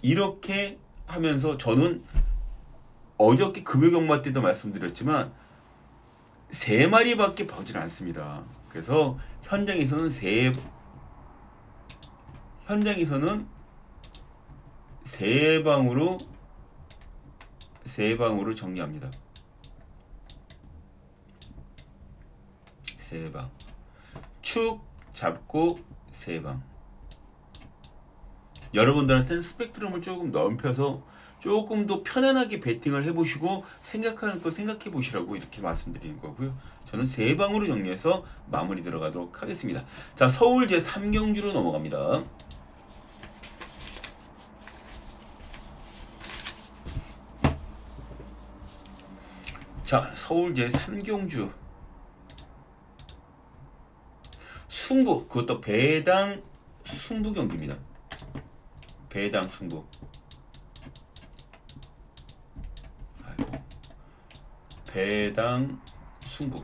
이렇게 하면서 저는 어저께 금요경마 때도 말씀드렸지만 3마리밖에 보질 않습니다. 그래서 현장에서는 세 방으로 정리합니다. 3방. 축 잡고 3방. 여러분들한테는 스펙트럼을 조금 넓혀서 조금 더 편안하게 배팅을 해보시고 생각하는 거 생각해 보시라고 이렇게 말씀드리는 거고요. 저는 3방으로 정리해서 마무리 들어가도록 하겠습니다. 자, 서울 제3경주로 넘어갑니다. 자, 서울 제3경주 승부, 그것도 배당 승부 경기입니다. 배당 승부. 아이고. 배당 승부.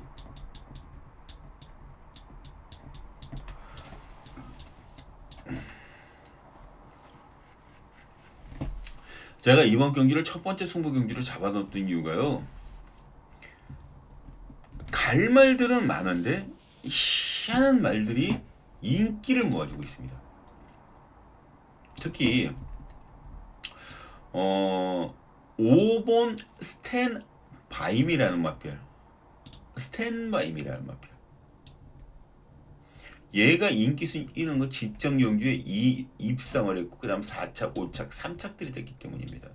제가 이번 경기를 첫 번째 승부 경기로 잡아놨던 이유가요. 갈 말들은 많은데 희한한 말들이 인기를 모아주고 있습니다. 특히 5번 스탠바임이라는 마필. 스탠바임이라는 마필. 얘가 인기 순위 이런 거 직전 경주에 입상을 했고 그다음 4착, 5착, 3착들이 됐기 때문입니다.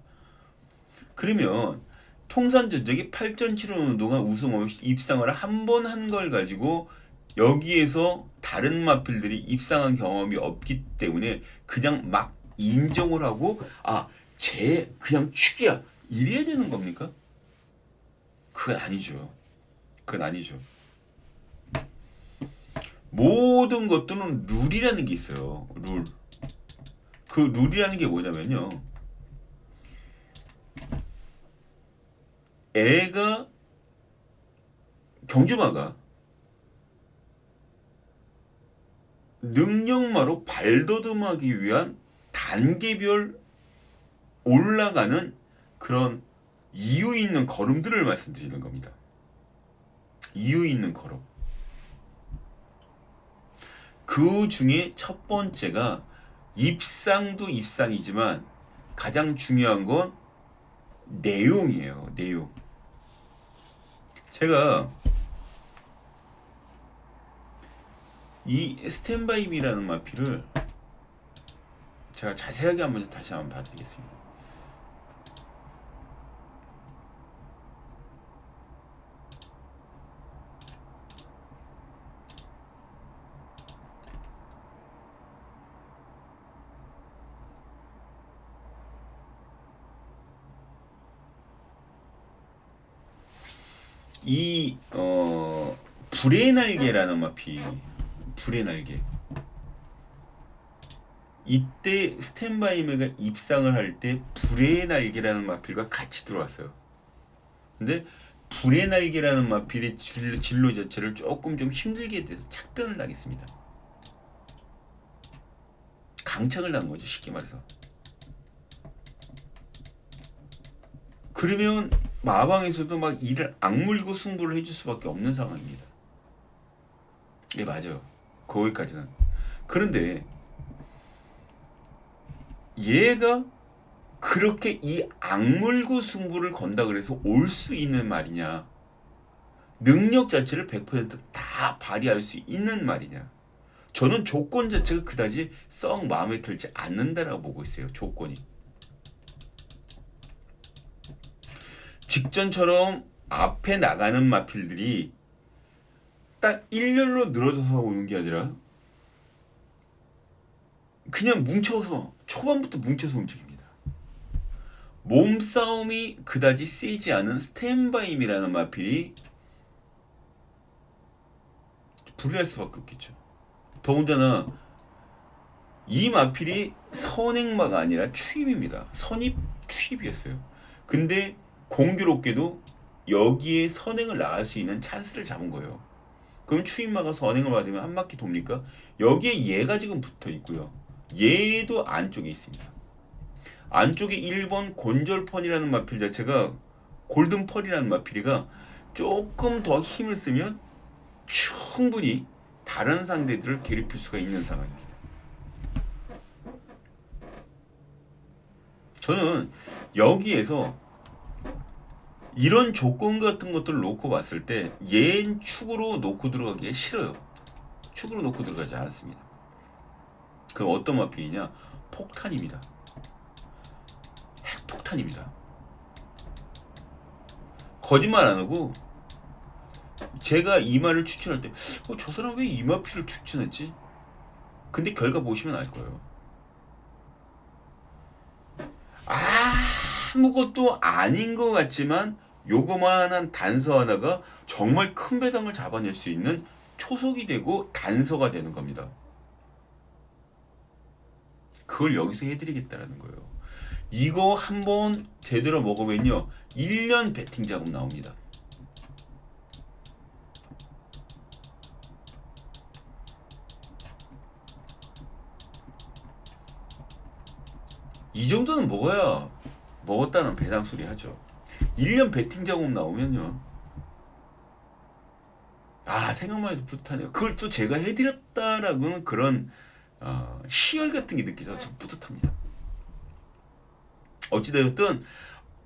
그러면 통산 전적이 8전 치르는 동안 우승 없이 입상을 한 번 한 걸 가지고 여기에서 다른 마필들이 입상한 경험이 없기 때문에 그냥 막 인정을 하고 쟤 그냥 축이야 이래야 되는 겁니까? 그건 아니죠. 그건 아니죠. 모든 것들은 룰이라는 게 있어요. 룰. 그 룰이라는 게 뭐냐면요. 애가 경주마가 능력마로 발돋움하기 위한 단계별 올라가는 그런 이유 있는 걸음들을 말씀드리는 겁니다. 이유 있는 걸음. 그 중에 첫 번째가 입상도 입상이지만 가장 중요한 건 내용이에요. 내용. 제가 이 스탠바이미라는 마피를 제가 자세하게 한번 다시 한번 봐드리겠습니다. 이 불의 날개라는 마피, 불의 날개. 이때 스탠바이메가 입상을 할 때 불의 날개라는 마필과 같이 들어왔어요. 근데 불의 날개라는 마필의 진로 자체를 조금 좀 힘들게 돼서 착변을 당했습니다. 강착을 당한 거죠, 쉽게 말해서. 그러면 마방에서도 막 이를 악물고 승부를 해줄 수밖에 없는 상황입니다. 예, 맞아요. 거기까지는. 그런데 얘가 그렇게 이 악물고 승부를 건다 그래서 올 수 있는 말이냐? 능력 자체를 100%다 발휘할 수 있는 말이냐? 저는 조건 자체가 그다지 썩 마음에 들지 않는다라고 보고 있어요. 조건이. 직전처럼 앞에 나가는 마필들이 딱 일렬로 늘어져서 오는 게 아니라 그냥 뭉쳐서 초반부터 뭉쳐서 움직입니다. 몸싸움이 그다지 세지 않은 스탠바임이라는 마필이 불리할 수밖에 없겠죠. 더군다나 이 마필이 선행마가 아니라 추입입니다. 선입 추입이었어요. 근데 공교롭게도 여기에 선행을 나갈 수 있는 찬스를 잡은 거예요. 그럼 추임마가 선행을 받으면 한 바퀴 돕니까? 여기에 얘가 지금 붙어 있고요. 얘도 안쪽에 있습니다. 안쪽에 1번 곤절펀이라는 마필 자체가 골든펄이라는 마필이가 조금 더 힘을 쓰면 충분히 다른 상대들을 괴롭힐 수가 있는 상황입니다. 저는 여기에서 이런 조건 같은 것들을 놓고 봤을 때 얘는 축으로 놓고 들어가기 싫어요. 축으로 놓고 들어가지 않습니다. 그럼 어떤 마필이냐? 폭탄입니다. 핵폭탄입니다. 거짓말 안 하고 제가 이 말을 추천할 때 저 사람 왜 이 마필을 추천했지? 근데 결과 보시면 알 거예요. 아무것도 아닌 것 같지만 요거만한 단서 하나가 정말 큰 배당을 잡아낼 수 있는 초석이 되고 단서가 되는 겁니다. 그걸 여기서 해드리겠다라는 거예요. 이거 한번 제대로 먹으면요 1년 베팅 자금 나옵니다. 이 정도는 먹어야 먹었다는 배당 소리 하죠. 1년 베팅 자금 나오면요 아 생각만 해도 뿌듯하네요. 그걸 또 제가 해드렸다라고는 그런 희열 같은 게 느껴져서 좀 뿌듯합니다. 어찌되었든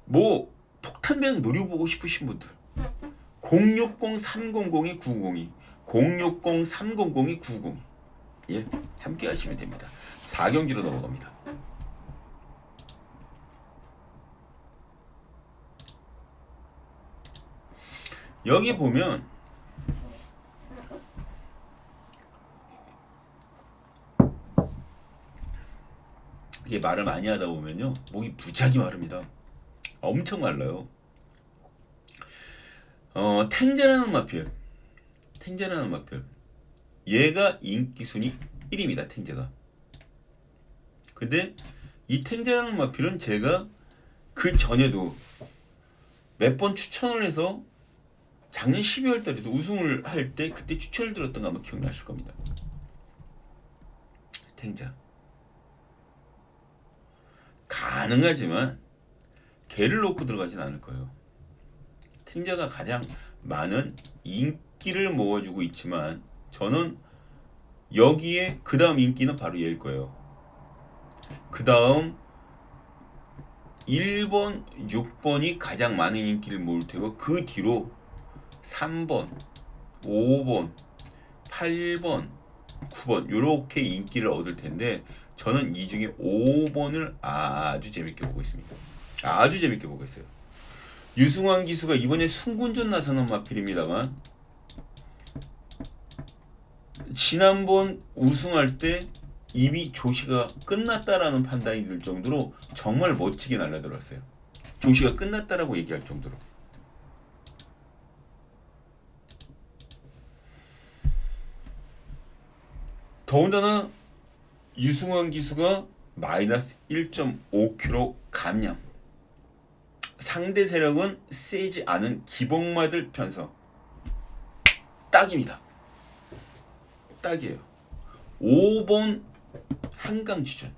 뭐 폭탄 배당 노려보고 싶으신 분들 060-300-2902 060-300-2902 예, 함께 하시면 됩니다. 4경기로 넘어갑니다. 여기 보면 이게 말을 많이 하다 보면요 목이 무지하게 마릅니다. 엄청 말라요. 탱자라는 마필 얘가 인기 순위 1위입니다. 탱자가. 근데 이 탱자라는 마필은 제가 그 전에도 몇 번 추천을 해서 작년 12월 달에도 우승을 할 때 그때 추천을 드렸던 거 아마 기억나실 겁니다. 탱자 가능하지만 개를 놓고 들어가진 않을 거예요. 탱자가 가장 많은 인기를 모아주고 있지만 저는 여기에 그 다음 인기는 바로 얘일 거예요. 그 다음 1번, 6번이 가장 많은 인기를 모을 테고 그 뒤로 3번, 5번, 8번, 9번 이렇게 인기를 얻을 텐데 저는 이 중에 5번을 아주 재밌게 보고 있습니다. 아주 재밌게 보고 있어요. 유승환 기수가 이번에 승군전 나서는 마필입니다만 지난번 우승할 때 이미 조시가 끝났다라는 판단이 들 정도로 정말 멋지게 날라들었어요. 조시가 끝났다라고 얘기할 정도로. 더군다나 유승환 기수가 마이너스 1.5kg 감량. 상대 세력은 세지 않은 기복마들 편성. 딱입니다. 딱이에요. 5번 한강주전.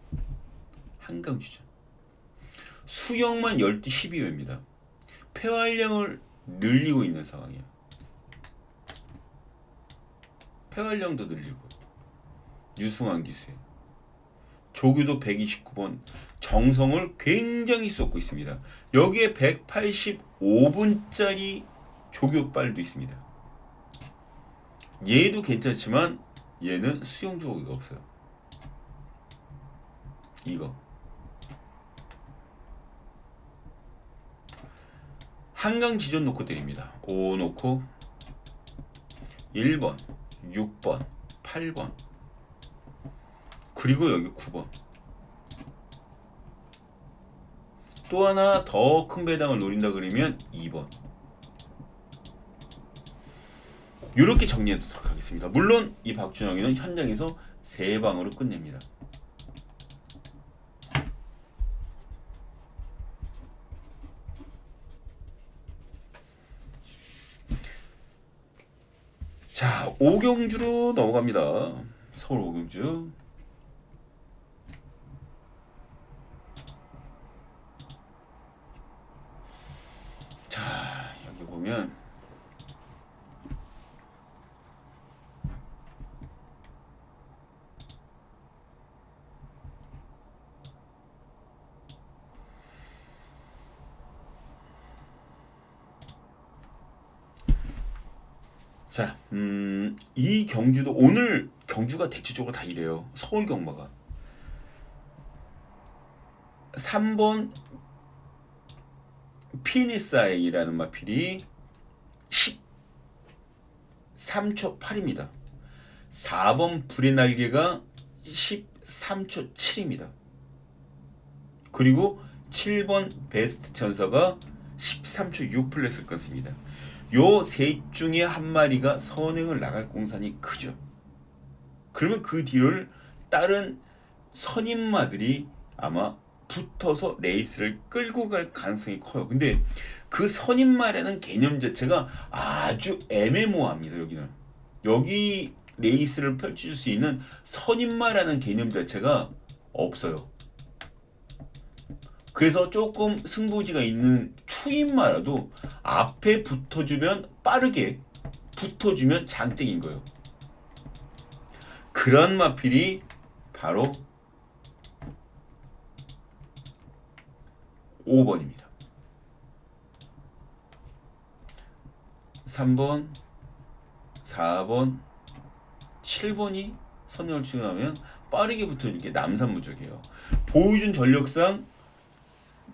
수영만 10대 12회입니다. 폐활량을 늘리고 있는 상황이에요. 폐활량도 늘리고 유승환 기수에 조규도 129번 정성을 굉장히 쏟고 있습니다. 여기에 185분짜리 조교빨도 있습니다. 얘도 괜찮지만 얘는 수영 조교가 없어요. 이거 한강 지전 놓고 때립니다. 5 놓고 1번, 6번, 8번 그리고 여기 9번 또 하나 더 큰 배당을 노린다 그러면 2번 이렇게 정리해 두도록 하겠습니다. 물론 이 박준영이는 현장에서 3방으로 끝냅니다. 자, 오경주로 넘어갑니다. 서울 오경주. 자, 여기 보면 자, 이 경주도 오늘 경주가 대체적으로 다 이래요. 서울 경마가 3번 피니사이라는 마필이 13초 8입니다. 4번 불의 날개가 13초 7입니다. 그리고 7번 베스트 천사가 13초 6플러스 끊습니다. 요 셋 중에 한 마리가 선행을 나갈 공산이 크죠. 그러면 그 뒤를 다른 선임마들이 아마 붙어서 레이스를 끌고 갈 가능성이 커요. 근데 그 선임마라는 개념 자체가 아주 애매모호합니다. 여기는 여기 레이스를 펼칠 수 있는 선임마라는 개념 자체가 없어요. 그래서 조금 승부지가 있는 추임마라도 앞에 붙어주면 빠르게 붙어주면 장땡인 거예요. 그런 마필이 바로 5번입니다. 3번, 4번, 7번이 선행을 추진하면 빠르게 붙어주는 게 남산무적이에요. 보여준 전력상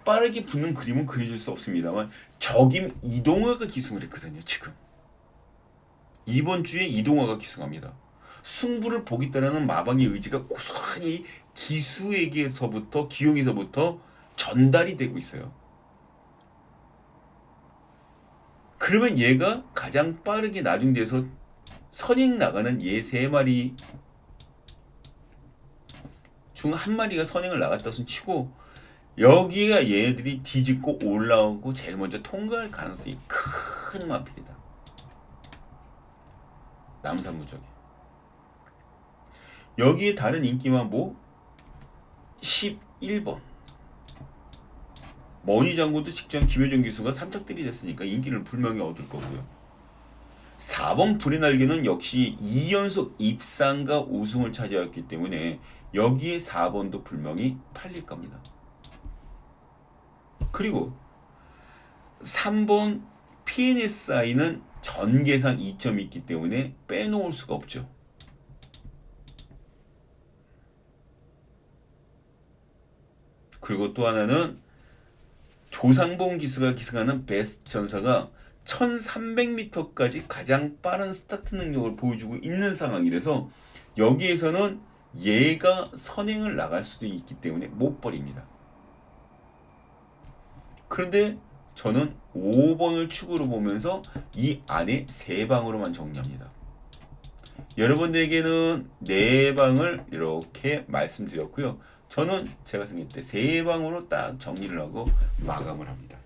빠르게 붙는 그림은 그려질 수 없습니다만 적임 이동화가 기승을 했거든요. 지금 이번 주에 이동화가 기승합니다. 승부를 보겠다라는 마방의 의지가 고스란히 기수에게서부터 기용에서부터 전달이 되고 있어요. 그러면 얘가 가장 빠르게 나중돼서 선행 나가는 얘 세 마리 중 한 마리가 선행을 나갔다 손 치고 여기가 얘네들이 뒤집고 올라오고 제일 먼저 통과할 가능성이 큰 마필이다. 남산무적이. 여기에 다른 인기만 뭐 11번 머니 장군도 직전 김효정 기수가 3착들이 됐으니까 인기를 분명히 얻을 거고요. 4번 불의 날개는 역시 2연속 입상과 우승을 차지했기 때문에 여기에 4번도 분명히 팔릴 겁니다. 그리고 3번 PNSI는 전개상 2점이 있기 때문에 빼놓을 수가 없죠. 그리고 또 하나는 조상봉 기수가 기승하는 베스트 전사가 1300m까지 가장 빠른 스타트 능력을 보여주고 있는 상황이라서 여기에서는 얘가 선행을 나갈 수도 있기 때문에 못 버립니다. 그런데 저는 5번을 축으로 보면서 이 안에 3방으로만 정리합니다. 여러분들에게는 4방을 이렇게 말씀드렸고요. 저는 제가 생각할 때 3방으로 딱 정리를 하고 마감을 합니다.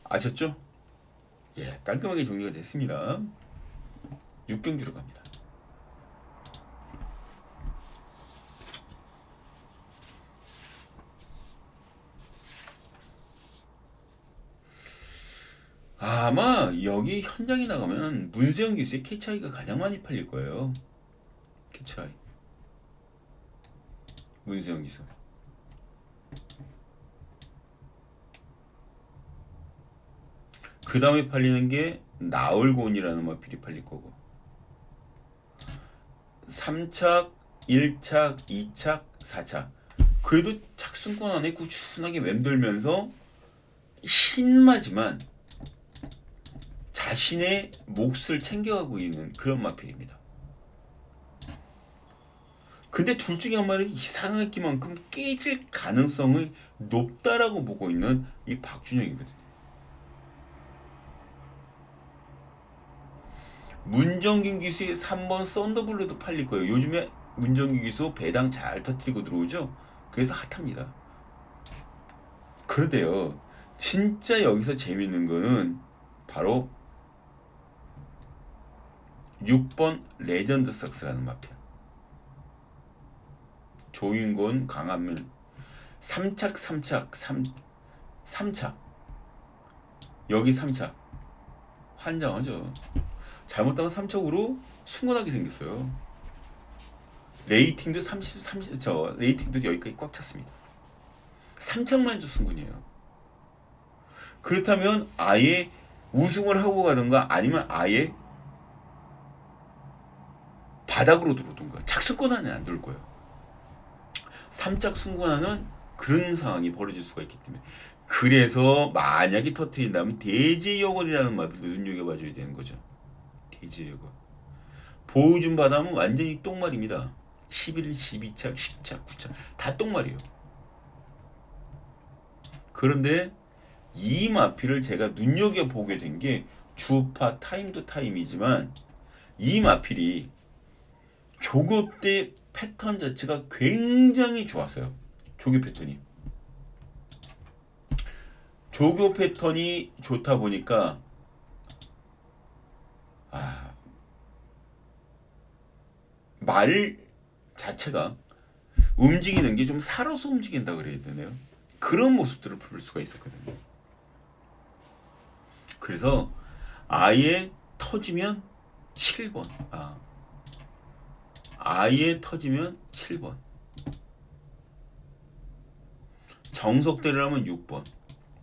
아셨죠? 예, 깔끔하게 정리가 됐습니다. 6경기로 갑니다. 아마 여기 현장에 나가면 문세영 기수의 캐치아이가 가장 많이 팔릴 거예요. 캐치아이. 문세영 기수. 그 다음에 팔리는 게 나얼곤이라는 마필이 팔릴 거고 3착, 1착, 2착, 4착 그래도 착순권 안에 꾸준하게 맴돌면서 신마지만 자신의 몫을 챙겨가고 있는 그런 마필입니다. 근데 둘 중에 한 마리는 이상하기만큼 깨질 가능성이 높다라고 보고 있는 이 박준영이거든요. 문정균 기수의 3번 썬더블루도 팔릴 거예요. 요즘에 문정균 기수 배당 잘 터뜨리고 들어오죠. 그래서 핫합니다. 그런데요, 진짜 여기서 재밌는 거는 바로 6번 레전드 삭스라는 마필. 조윤곤, 강한밀 3착 여기 3착 환장하죠. 잘못하면 3척으로 승권하게 생겼어요. 레이팅도 레이팅도 여기까지 꽉 찼습니다. 3척만 해도 승군이에요. 그렇다면 아예 우승을 하고 가든가 아니면 아예 바닥으로 들어오든가 착수권 안에 안 들을 거예요. 3짝 승권하는 그런 상황이 벌어질 수가 있기 때문에 그래서 만약에 터트린다면 대제여건이라는 마필도 눈여겨봐줘야 되는 거죠. 대제여건 보여준 바다면 완전히 똥말입니다. 11, 12착, 10착, 9착 다 똥말이에요. 그런데 이 마필을 제가 눈여겨보게 된 게 주파 타임도 타임이지만 이 마필이 조교 때 패턴 자체가 굉장히 좋았어요. 조교 패턴이. 조교 패턴이 좋다 보니까 말 자체가 움직이는 게 좀 살아서 움직인다 그래야 되나요? 그런 모습들을 볼 수가 있었거든요. 그래서 아예 터지면 7번. 아예 터지면 7번. 정석대로 하면 6번.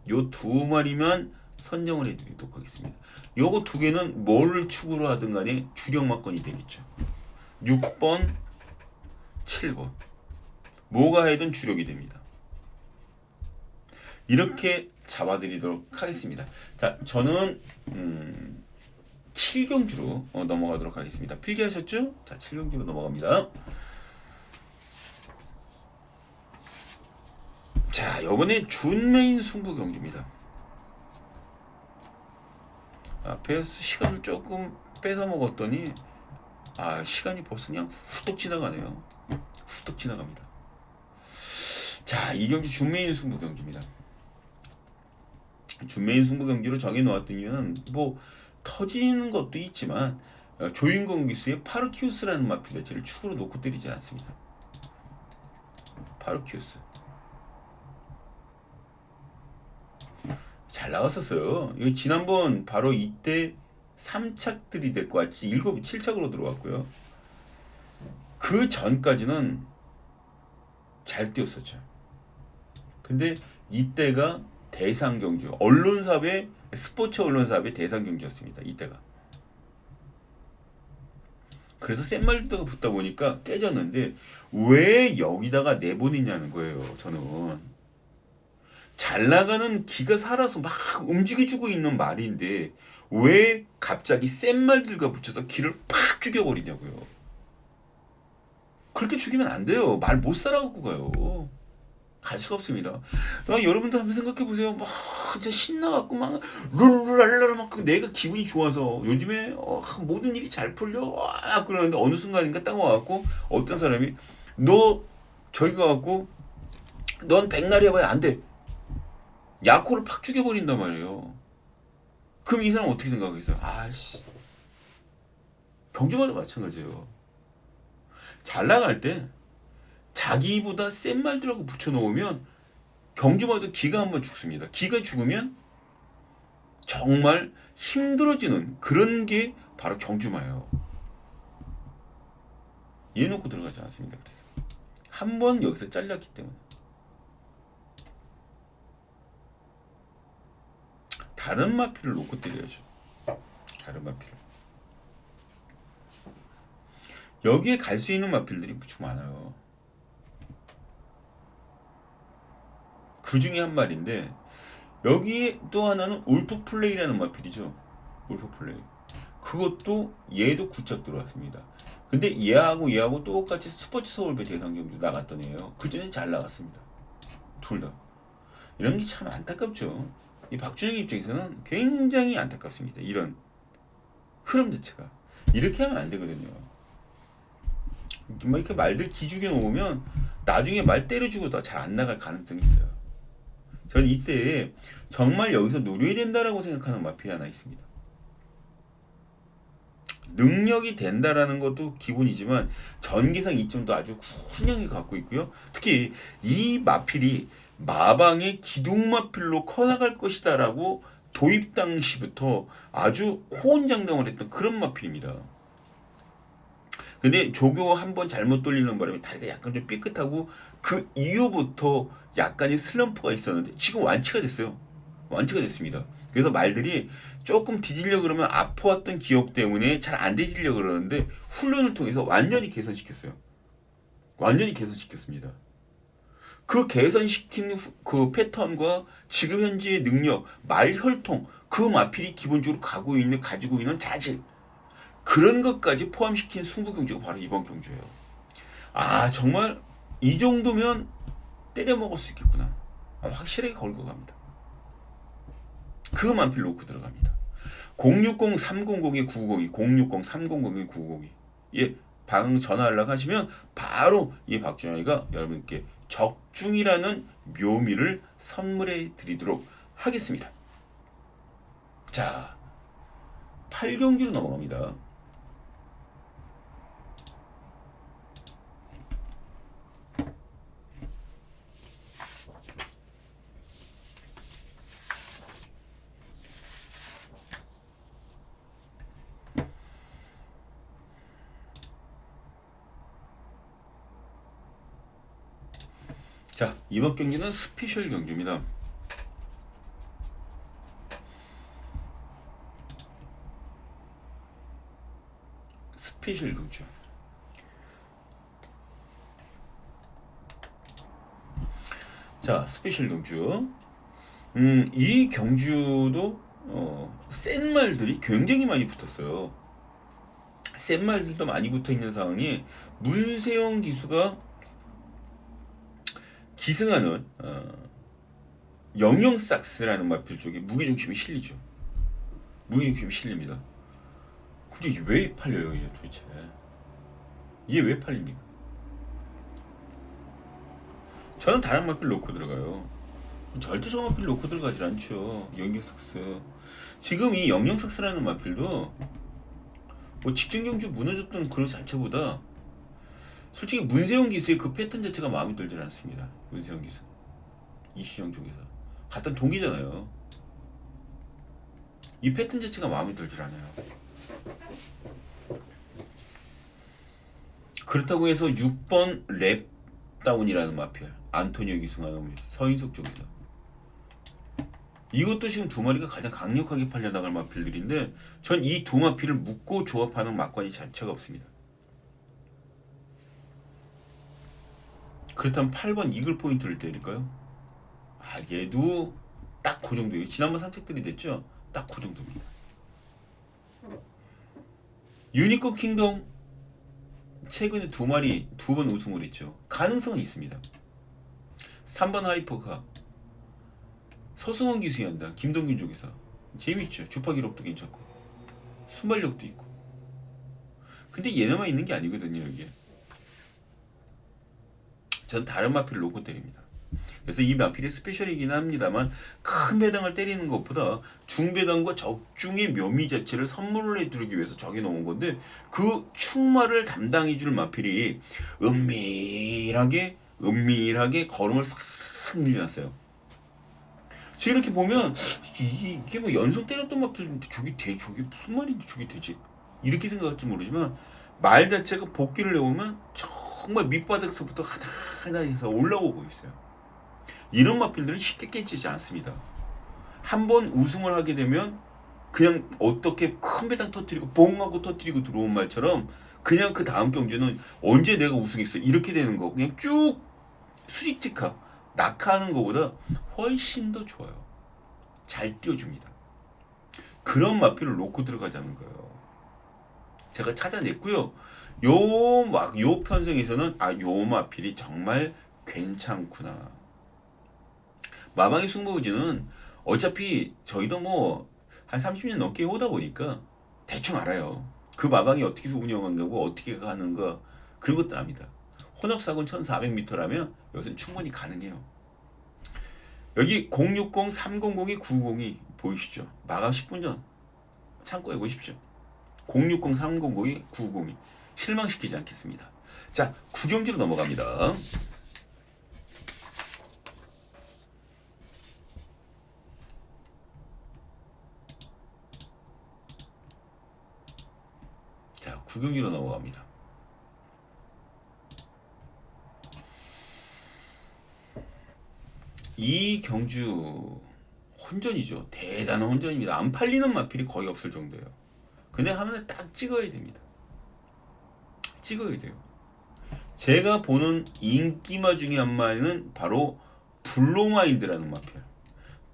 요 두 마리만 선정을 해드리도록 하겠습니다. 요거 두 개는 뭘 축으로 하든 간에 주력만권이 되겠죠. 6번, 7번. 뭐가 해든 주력이 됩니다. 이렇게 잡아드리도록 하겠습니다. 자, 저는 7경주로 넘어가도록 하겠습니다. 필기하셨죠? 자, 7경주로 넘어갑니다. 자, 이번에 준메인 승부 경주입니다. 앞에서 시간을 조금 뺏어 먹었더니 시간이 벌써 그냥 후딱 지나가네요. 후딱 지나갑니다. 자, 이 경주 준메인 승부 경주입니다. 준메인 승부 경주로 정해놓았던 이유는 뭐 터지는 것도 있지만 조인공 기수의 파르키우스라는 마필 자체를 축으로 놓고 때리지 않습니다. 파르키우스 잘 나왔었어요. 이거 지난번 바로 이때 3착들이 데리고 왔지 7착으로 들어왔고요. 그 전까지는 잘 뛰었었죠. 근데 이때가 대상 경주, 언론사의 스포츠 언론사의 대상 경주였습니다. 이때가. 그래서 센 말들가 붙다 보니까 깨졌는데 왜 여기다가 내보내냐는 거예요. 저는 잘 나가는 기가 살아서 막 움직여주고 있는 말인데 왜 갑자기 센 말들과 붙여서 기를 팍 죽여버리냐고요. 그렇게 죽이면 안 돼요. 말 못 살아갖고 가요. 갈 수가 없습니다. 여러분도 한번 생각해 보세요. 막 진짜 신나갖고 막 룰루랄라 막 내가 기분이 좋아서 요즘에 모든 일이 잘 풀려 그러는데 어느 순간인가 딱 와갖고 어떤 사람이 너 저기 가갖고 넌 백날이 해봐야 안 돼. 야코를 팍 죽여버린단 말이에요. 그럼 이 사람 어떻게 생각하겠어요? 경주마다 마찬가지예요. 잘 나갈 때 자기보다 센 말들하고 붙여놓으면 경주마다 기가 한번 죽습니다. 기가 죽으면 정말 힘들어지는 그런 게 바로 경주마예요. 얘 놓고 들어가지 않습니다. 그래서 한 번 여기서 잘렸기 때문에 다른 마필을 놓고 때려야죠. 다른 마필을. 여기에 갈 수 있는 마필들이 무척 많아요. 그 중에 한 마리인데 여기 또 하나는 울프 플레이라는 마필이죠. 울프 플레이. 그것도 얘도 9착 들어왔습니다. 근데 얘하고 똑같이 스포츠 서울배 대상 경주 나갔던 애예요. 그전엔 잘 나갔습니다. 둘 다. 이런 게 참 안타깝죠. 이 박준영 입장에서는 굉장히 안타깝습니다. 이런 흐름 자체가. 이렇게 하면 안 되거든요. 이렇게 말들 기죽여 놓으면 나중에 말 때려주고 더 잘 안 나갈 가능성이 있어요. 전 이때 정말 여기서 노려야 된다라고 생각하는 마필이 하나 있습니다. 능력이 된다라는 것도 기본이지만 전개상 이점도 아주 훌륭히 갖고 있고요. 특히 이 마필이 마방의 기둥마필로 커나갈 것이다라고 도입 당시부터 아주 호언장담을 했던 그런 마필입니다. 근데 조교 한번 잘못 돌리는 바람에 다리가 약간 좀 삐끗하고 그 이후부터 약간의 슬럼프가 있었는데 지금 완치가 됐어요. 완치가 됐습니다. 그래서 말들이 조금 뒤지려고 그러면 아파왔던 기억 때문에 잘 안 뒤지려고 그러는데 훈련을 통해서 완전히 개선시켰어요. 완전히 개선시켰습니다. 그 개선시킨 그 패턴과 지금 현재의 능력, 말 혈통, 그 마필이 기본적으로 가지고 있는 자질, 그런 것까지 포함시킨 승부 경주가 바로 이번 경주예요. 정말 이 정도면 때려 먹을 수 있겠구나. 확실하게 걸고 갑니다. 그 만필 놓고 들어갑니다. 060 300에 902, 060 300에 902. 예, 방 전화 연락하시면 바로 이 박준환이가 여러분께 적중이라는 묘미를 선물해 드리도록 하겠습니다. 자, 8경기로 넘어갑니다. 자, 이번 경기는 스페셜 경기입니다. 스페셜 경주. 자, 스페셜 경주. 이 경주도 센 말들이 굉장히 많이 붙었어요. 센 말들도 많이 붙어 있는 상황이 문세영 기수가 기승하는 영영삭스라는 마필 쪽에 무게중심이 실리죠. 무게중심이 실립니다. 근데 이게 왜 팔려요, 이게 도대체? 이게 왜 팔립니까? 저는 다른 마필 놓고 들어가요. 절대 저 마필 놓고 들어가질 않죠. 영영삭스. 지금 이 영영삭스라는 마필도 뭐 직전경주 무너졌던 그런 자체보다 솔직히 문세영 기수의 그 패턴 자체가 마음에 들질 않습니다. 문세영 기수 이시영 쪽에서 같은 동기잖아요. 이 패턴 자체가 마음에 들질 않아요. 그렇다고 해서 6번 랩다운이라는 마필 안토니오 기승하는 서인석 쪽에서 이것도 지금 두 마리가 가장 강력하게 팔려나갈 마필들인데 전 이 두 마필을 묶고 조합하는 막관이 자체가 없습니다. 그렇다면 8번 이글 포인트를 때릴까요? 얘도 딱 그 정도예요. 지난번 산책들이 됐죠? 딱 그 정도입니다. 유니콘 킹덤 최근에 두 마리 두 번 우승을 했죠. 가능성은 있습니다. 3번 하이퍼카 서승원 기수이 한다. 김동균 쪽에서 재밌죠. 주파 기록도 괜찮고 순발력도 있고. 근데 얘네만 있는 게 아니거든요. 여기에 전 다른 마필을 놓고 때립니다. 그래서 이 마필이 스페셜이긴 합니다만 큰 배당을 때리는 것보다 중배당과 적중의 묘미 자체를 선물을 해드리기 위해서 정해놓은 건데 그 충마를 담당해줄 마필이 은밀하게 걸음을 싹 밀려놨어요. 지금 이렇게 보면 이게 뭐 연속 때렸던 마필인데 저게 무슨 말인데 저게 되지? 이렇게 생각할지 모르지만 말 자체가 복귀를 해보면 정말 밑바닥서부터 하나하나 해서 올라오고 있어요. 이런 마필들은 쉽게 깨지지 않습니다. 한번 우승을 하게 되면 그냥 어떻게 큰 배당 터뜨리고 봉하고 터뜨리고 들어온 말처럼 그냥 그 다음 경주는 언제 내가 우승했어 이렇게 되는 거 그냥 쭉 수직직하 낙하하는 것보다 훨씬 더 좋아요. 잘 띄워줍니다. 그런 마필을 놓고 들어가자는 거예요. 제가 찾아냈고요. 요 편성에서는 요 마필이 정말 괜찮구나. 마방의 승부우지는 어차피 저희도 뭐 한 30년 넘게 오다 보니까 대충 알아요. 그 마방이 어떻게 해서 운영한 거고 어떻게 가는가 그런 것들 압니다. 혼합사고는 1400m라면 여기서는 충분히 가능해요. 여기 060, 300이 902 보이시죠? 마감 10분 전 참고해 보십시오. 060, 300이 902 실망시키지 않겠습니다. 자, 구경지로 넘어갑니다. 자, 구경지로 넘어갑니다. 이 경주 혼전이죠. 대단한 혼전입니다. 안 팔리는 마필이 거의 없을 정도예요. 근데 화면에 딱 찍어야 됩니다. 찍어야 돼요. 제가 보는 인기마 중에 한 마리는 바로 블로마인드라는 마필.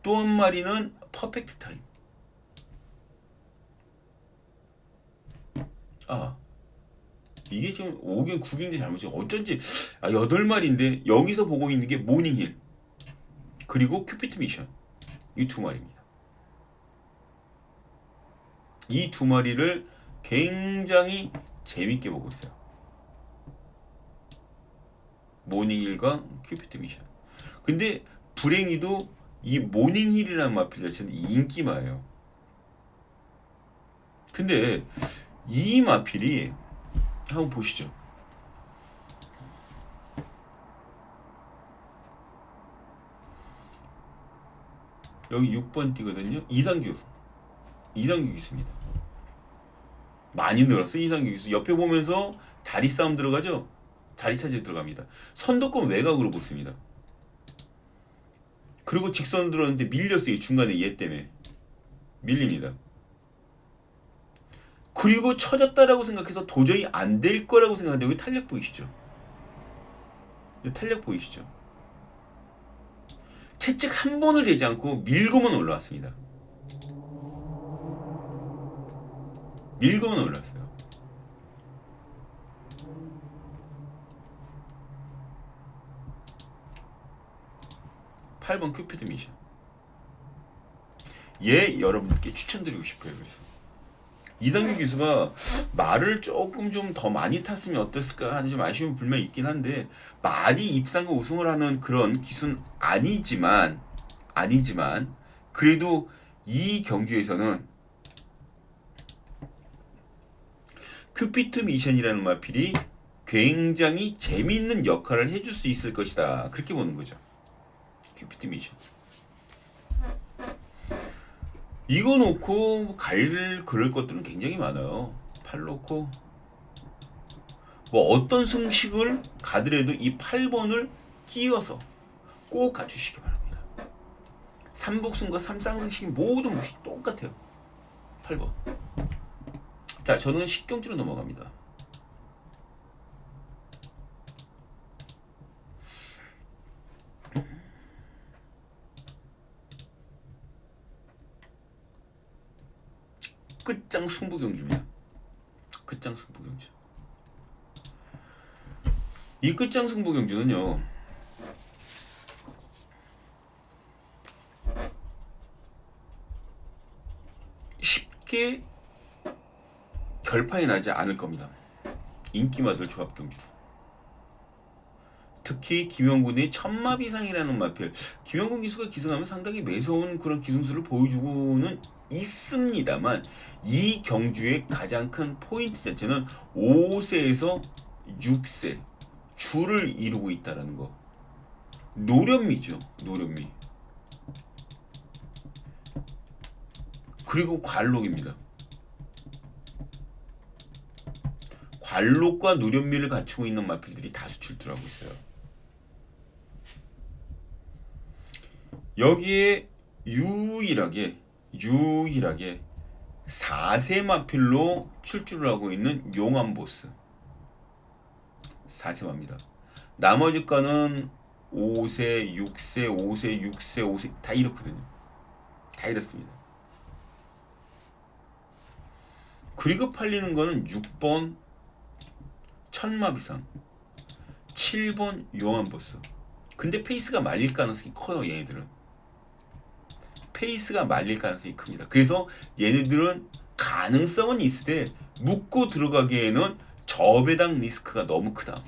또 한 마리는 퍼펙트 타임. 이게 지금 5경 9경제 잘못이 어쩐지 8마리인데 여기서 보고 있는 게 모닝힐. 그리고 큐피트 미션. 이 두 마리입니다. 이 두 마리를 굉장히 재밌게 보고 있어요. 모닝힐과 큐피트 미션. 근데 불행히도 이 모닝힐이라는 마필 자체는 인기마예요. 근데 이 마필이 한번 보시죠. 여기 6번 띠거든요. 이상규 기수입니다. 많이 늘었어요. 이상규 기수. 옆에 보면서 자리 싸움 들어가죠. 자리 차지 들어갑니다. 선두권 외곽으로 붙습니다. 그리고 직선 들어왔는데 밀렸어요. 중간에 얘 때문에 밀립니다. 그리고 쳐졌다라고 생각해서 도저히 안 될 거라고 생각하는데 여기 탄력 보이시죠? 여기 탄력 보이시죠? 채찍 한 번을 대지 않고 밀고만 올라왔습니다. 밀고만 올라왔어요. (8번) 큐피드 미션. 얘 여러분들께 추천드리고 싶어요. 그래서 이상규 기수가 말을 조금 좀 더 많이 탔으면 어땠을까 하는 좀 아쉬운 불만이 있긴 한데, 많이 입상과 우승을 하는 그런 기수는 아니지만 그래도 이 경주에서는 큐피트 미션이라는 마필이 굉장히 재미있는 역할을 해줄 수 있을 것이다, 그렇게 보는 거죠. 큐피트 미션 이거 놓고 그럴 것들은 굉장히 많아요. 팔 놓고 뭐 어떤 승식을 가더라도 이 8번을 끼워서 꼭 갖추시기 바랍니다. 삼복승과 삼쌍승식이 모두 똑같아요. 8번. 자, 저는 식경주로 넘어갑니다. 끝장 승부경주입니다. 끝장 승부경주. 이 끝장 승부경주는요, 쉽게 결판이 나지 않을 겁니다. 인기마들 조합경주. 특히 김영군의 천마비상이라는 마필, 김영군 기수가 기승하면 상당히 매서운 그런 기승수를 보여주고는 있습니다만, 이 경주의 가장 큰 포인트 자체는 5세에서 6세 줄을 이루고 있다는 거. 노련미죠. 노련미. 그리고 관록입니다. 관록과 노련미를 갖추고 있는 마필들이 다수 출두하고 있어요. 여기에 유일하게 4세 마필로 출주를 하고 있는 용암보스 4세마입니다. 나머지 과는 5세, 6세, 5세, 6세, 5세 다 이렇거든요. 다 이렇습니다. 그리고 팔리는 거는 6번 천마비상, 7번 용암보스. 근데 페이스가 말릴 가능성이 커요. 얘네들은 페이스가 말릴 가능성이 큽니다. 그래서 얘네들은 가능성은 있으되 묶고 들어가기에는 저배당 리스크가 너무 크다.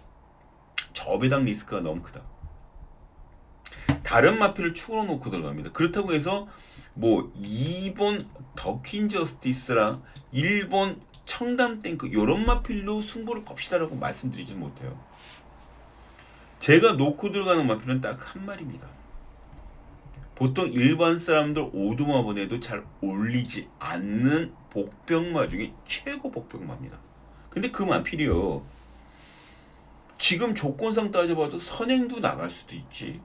다른 마필을 축으로 놓고 들어갑니다. 그렇다고 해서 뭐 2번 더퀸 저스티스랑 1번 청담 탱크 요런 마필로 승부를 겁시다라고 말씀드리지 못해요. 제가 놓고 들어가는 마필은 딱 한 마리입니다. 보통 일반 사람들 오두마번에도 잘 올리지 않는 복병마 중에 최고 복병마입니다. 근데 그 마필이요, 지금 조건상 따져봐도 선행도 나갈 수도 있지,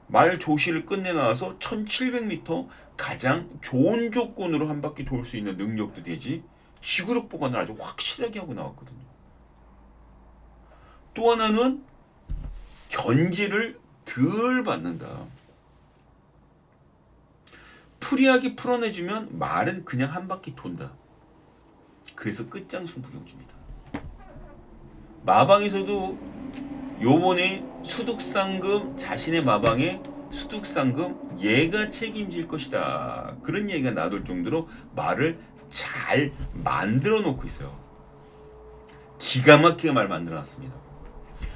말 조시를 끝내 나와서 1700m 가장 좋은 조건으로 한 바퀴 돌 수 있는 능력도 되지, 지구력 보관을 아주 확실하게 하고 나왔거든요. 또 하나는 견제를 덜 받는다. 프리하게 풀어내주면 말은 그냥 한 바퀴 돈다. 그래서 끝장 승부경주입니다. 마방에서도 요번에 수득상금 자신의 마방에 수득상금 얘가 책임질 것이다. 그런 얘기가 나돌 정도로 말을 잘 만들어 놓고 있어요. 기가 막히게 말 만들어 놨습니다.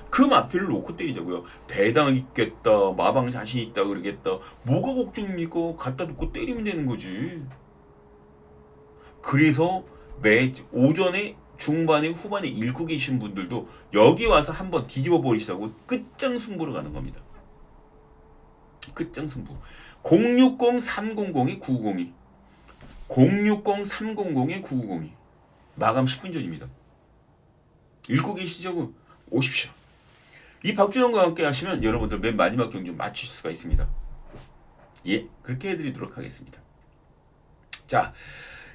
그 마필을 놓고 때리자고요. 배당 있겠다, 마방 자신 있다 그러겠다. 뭐가 걱정입니까? 갖다 놓고 때리면 되는 거지. 그래서 매 오전에 중반에 후반에 읽고 계신 분들도 여기 와서 한번 뒤집어 버리시라고 끝장 승부로 가는 겁니다. 끝장 승부. 060-300-9902 060-300-9902 마감 10분 전입니다. 읽고 계시죠? 오십시오. 이 박주영과 함께 하시면 여러분들 맨 마지막 경기 맞출 수가 있습니다. 예, 그렇게 해드리도록 하겠습니다. 자,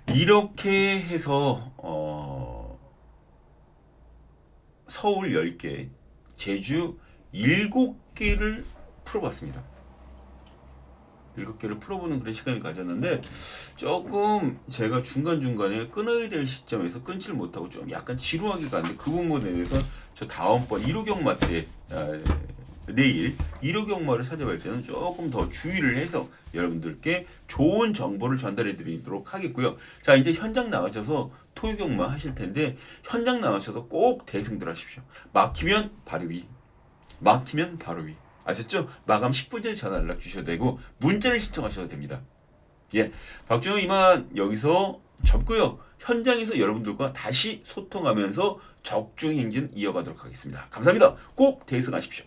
이렇게 해서 서울 10개, 제주 7개를 풀어봤습니다. 7개를 풀어보는 그런 시간을 가졌는데 조금 제가 중간중간에 끊어야 될 시점에서 끊지를 못하고 좀 약간 지루하게 가는데 그 부분에 대해서 저 다음번 1호 경마 때 내일 1호 경마를 찾아뵐 때는 조금 더 주의를 해서 여러분들께 좋은 정보를 전달해 드리도록 하겠고요. 자, 이제 현장 나가셔서 토요 경마 하실 텐데 현장 나가셔서 꼭 대승들 하십시오. 막히면 바로 위, 막히면 바로 위. 아셨죠? 마감 10분 전에 전화 연락 주셔도 되고 문자를 신청하셔도 됩니다. 예, 박준호 이만 여기서 접고요. 현장에서 여러분들과 다시 소통하면서 적중행진 이어가도록 하겠습니다. 감사합니다. 꼭 대승하십시오.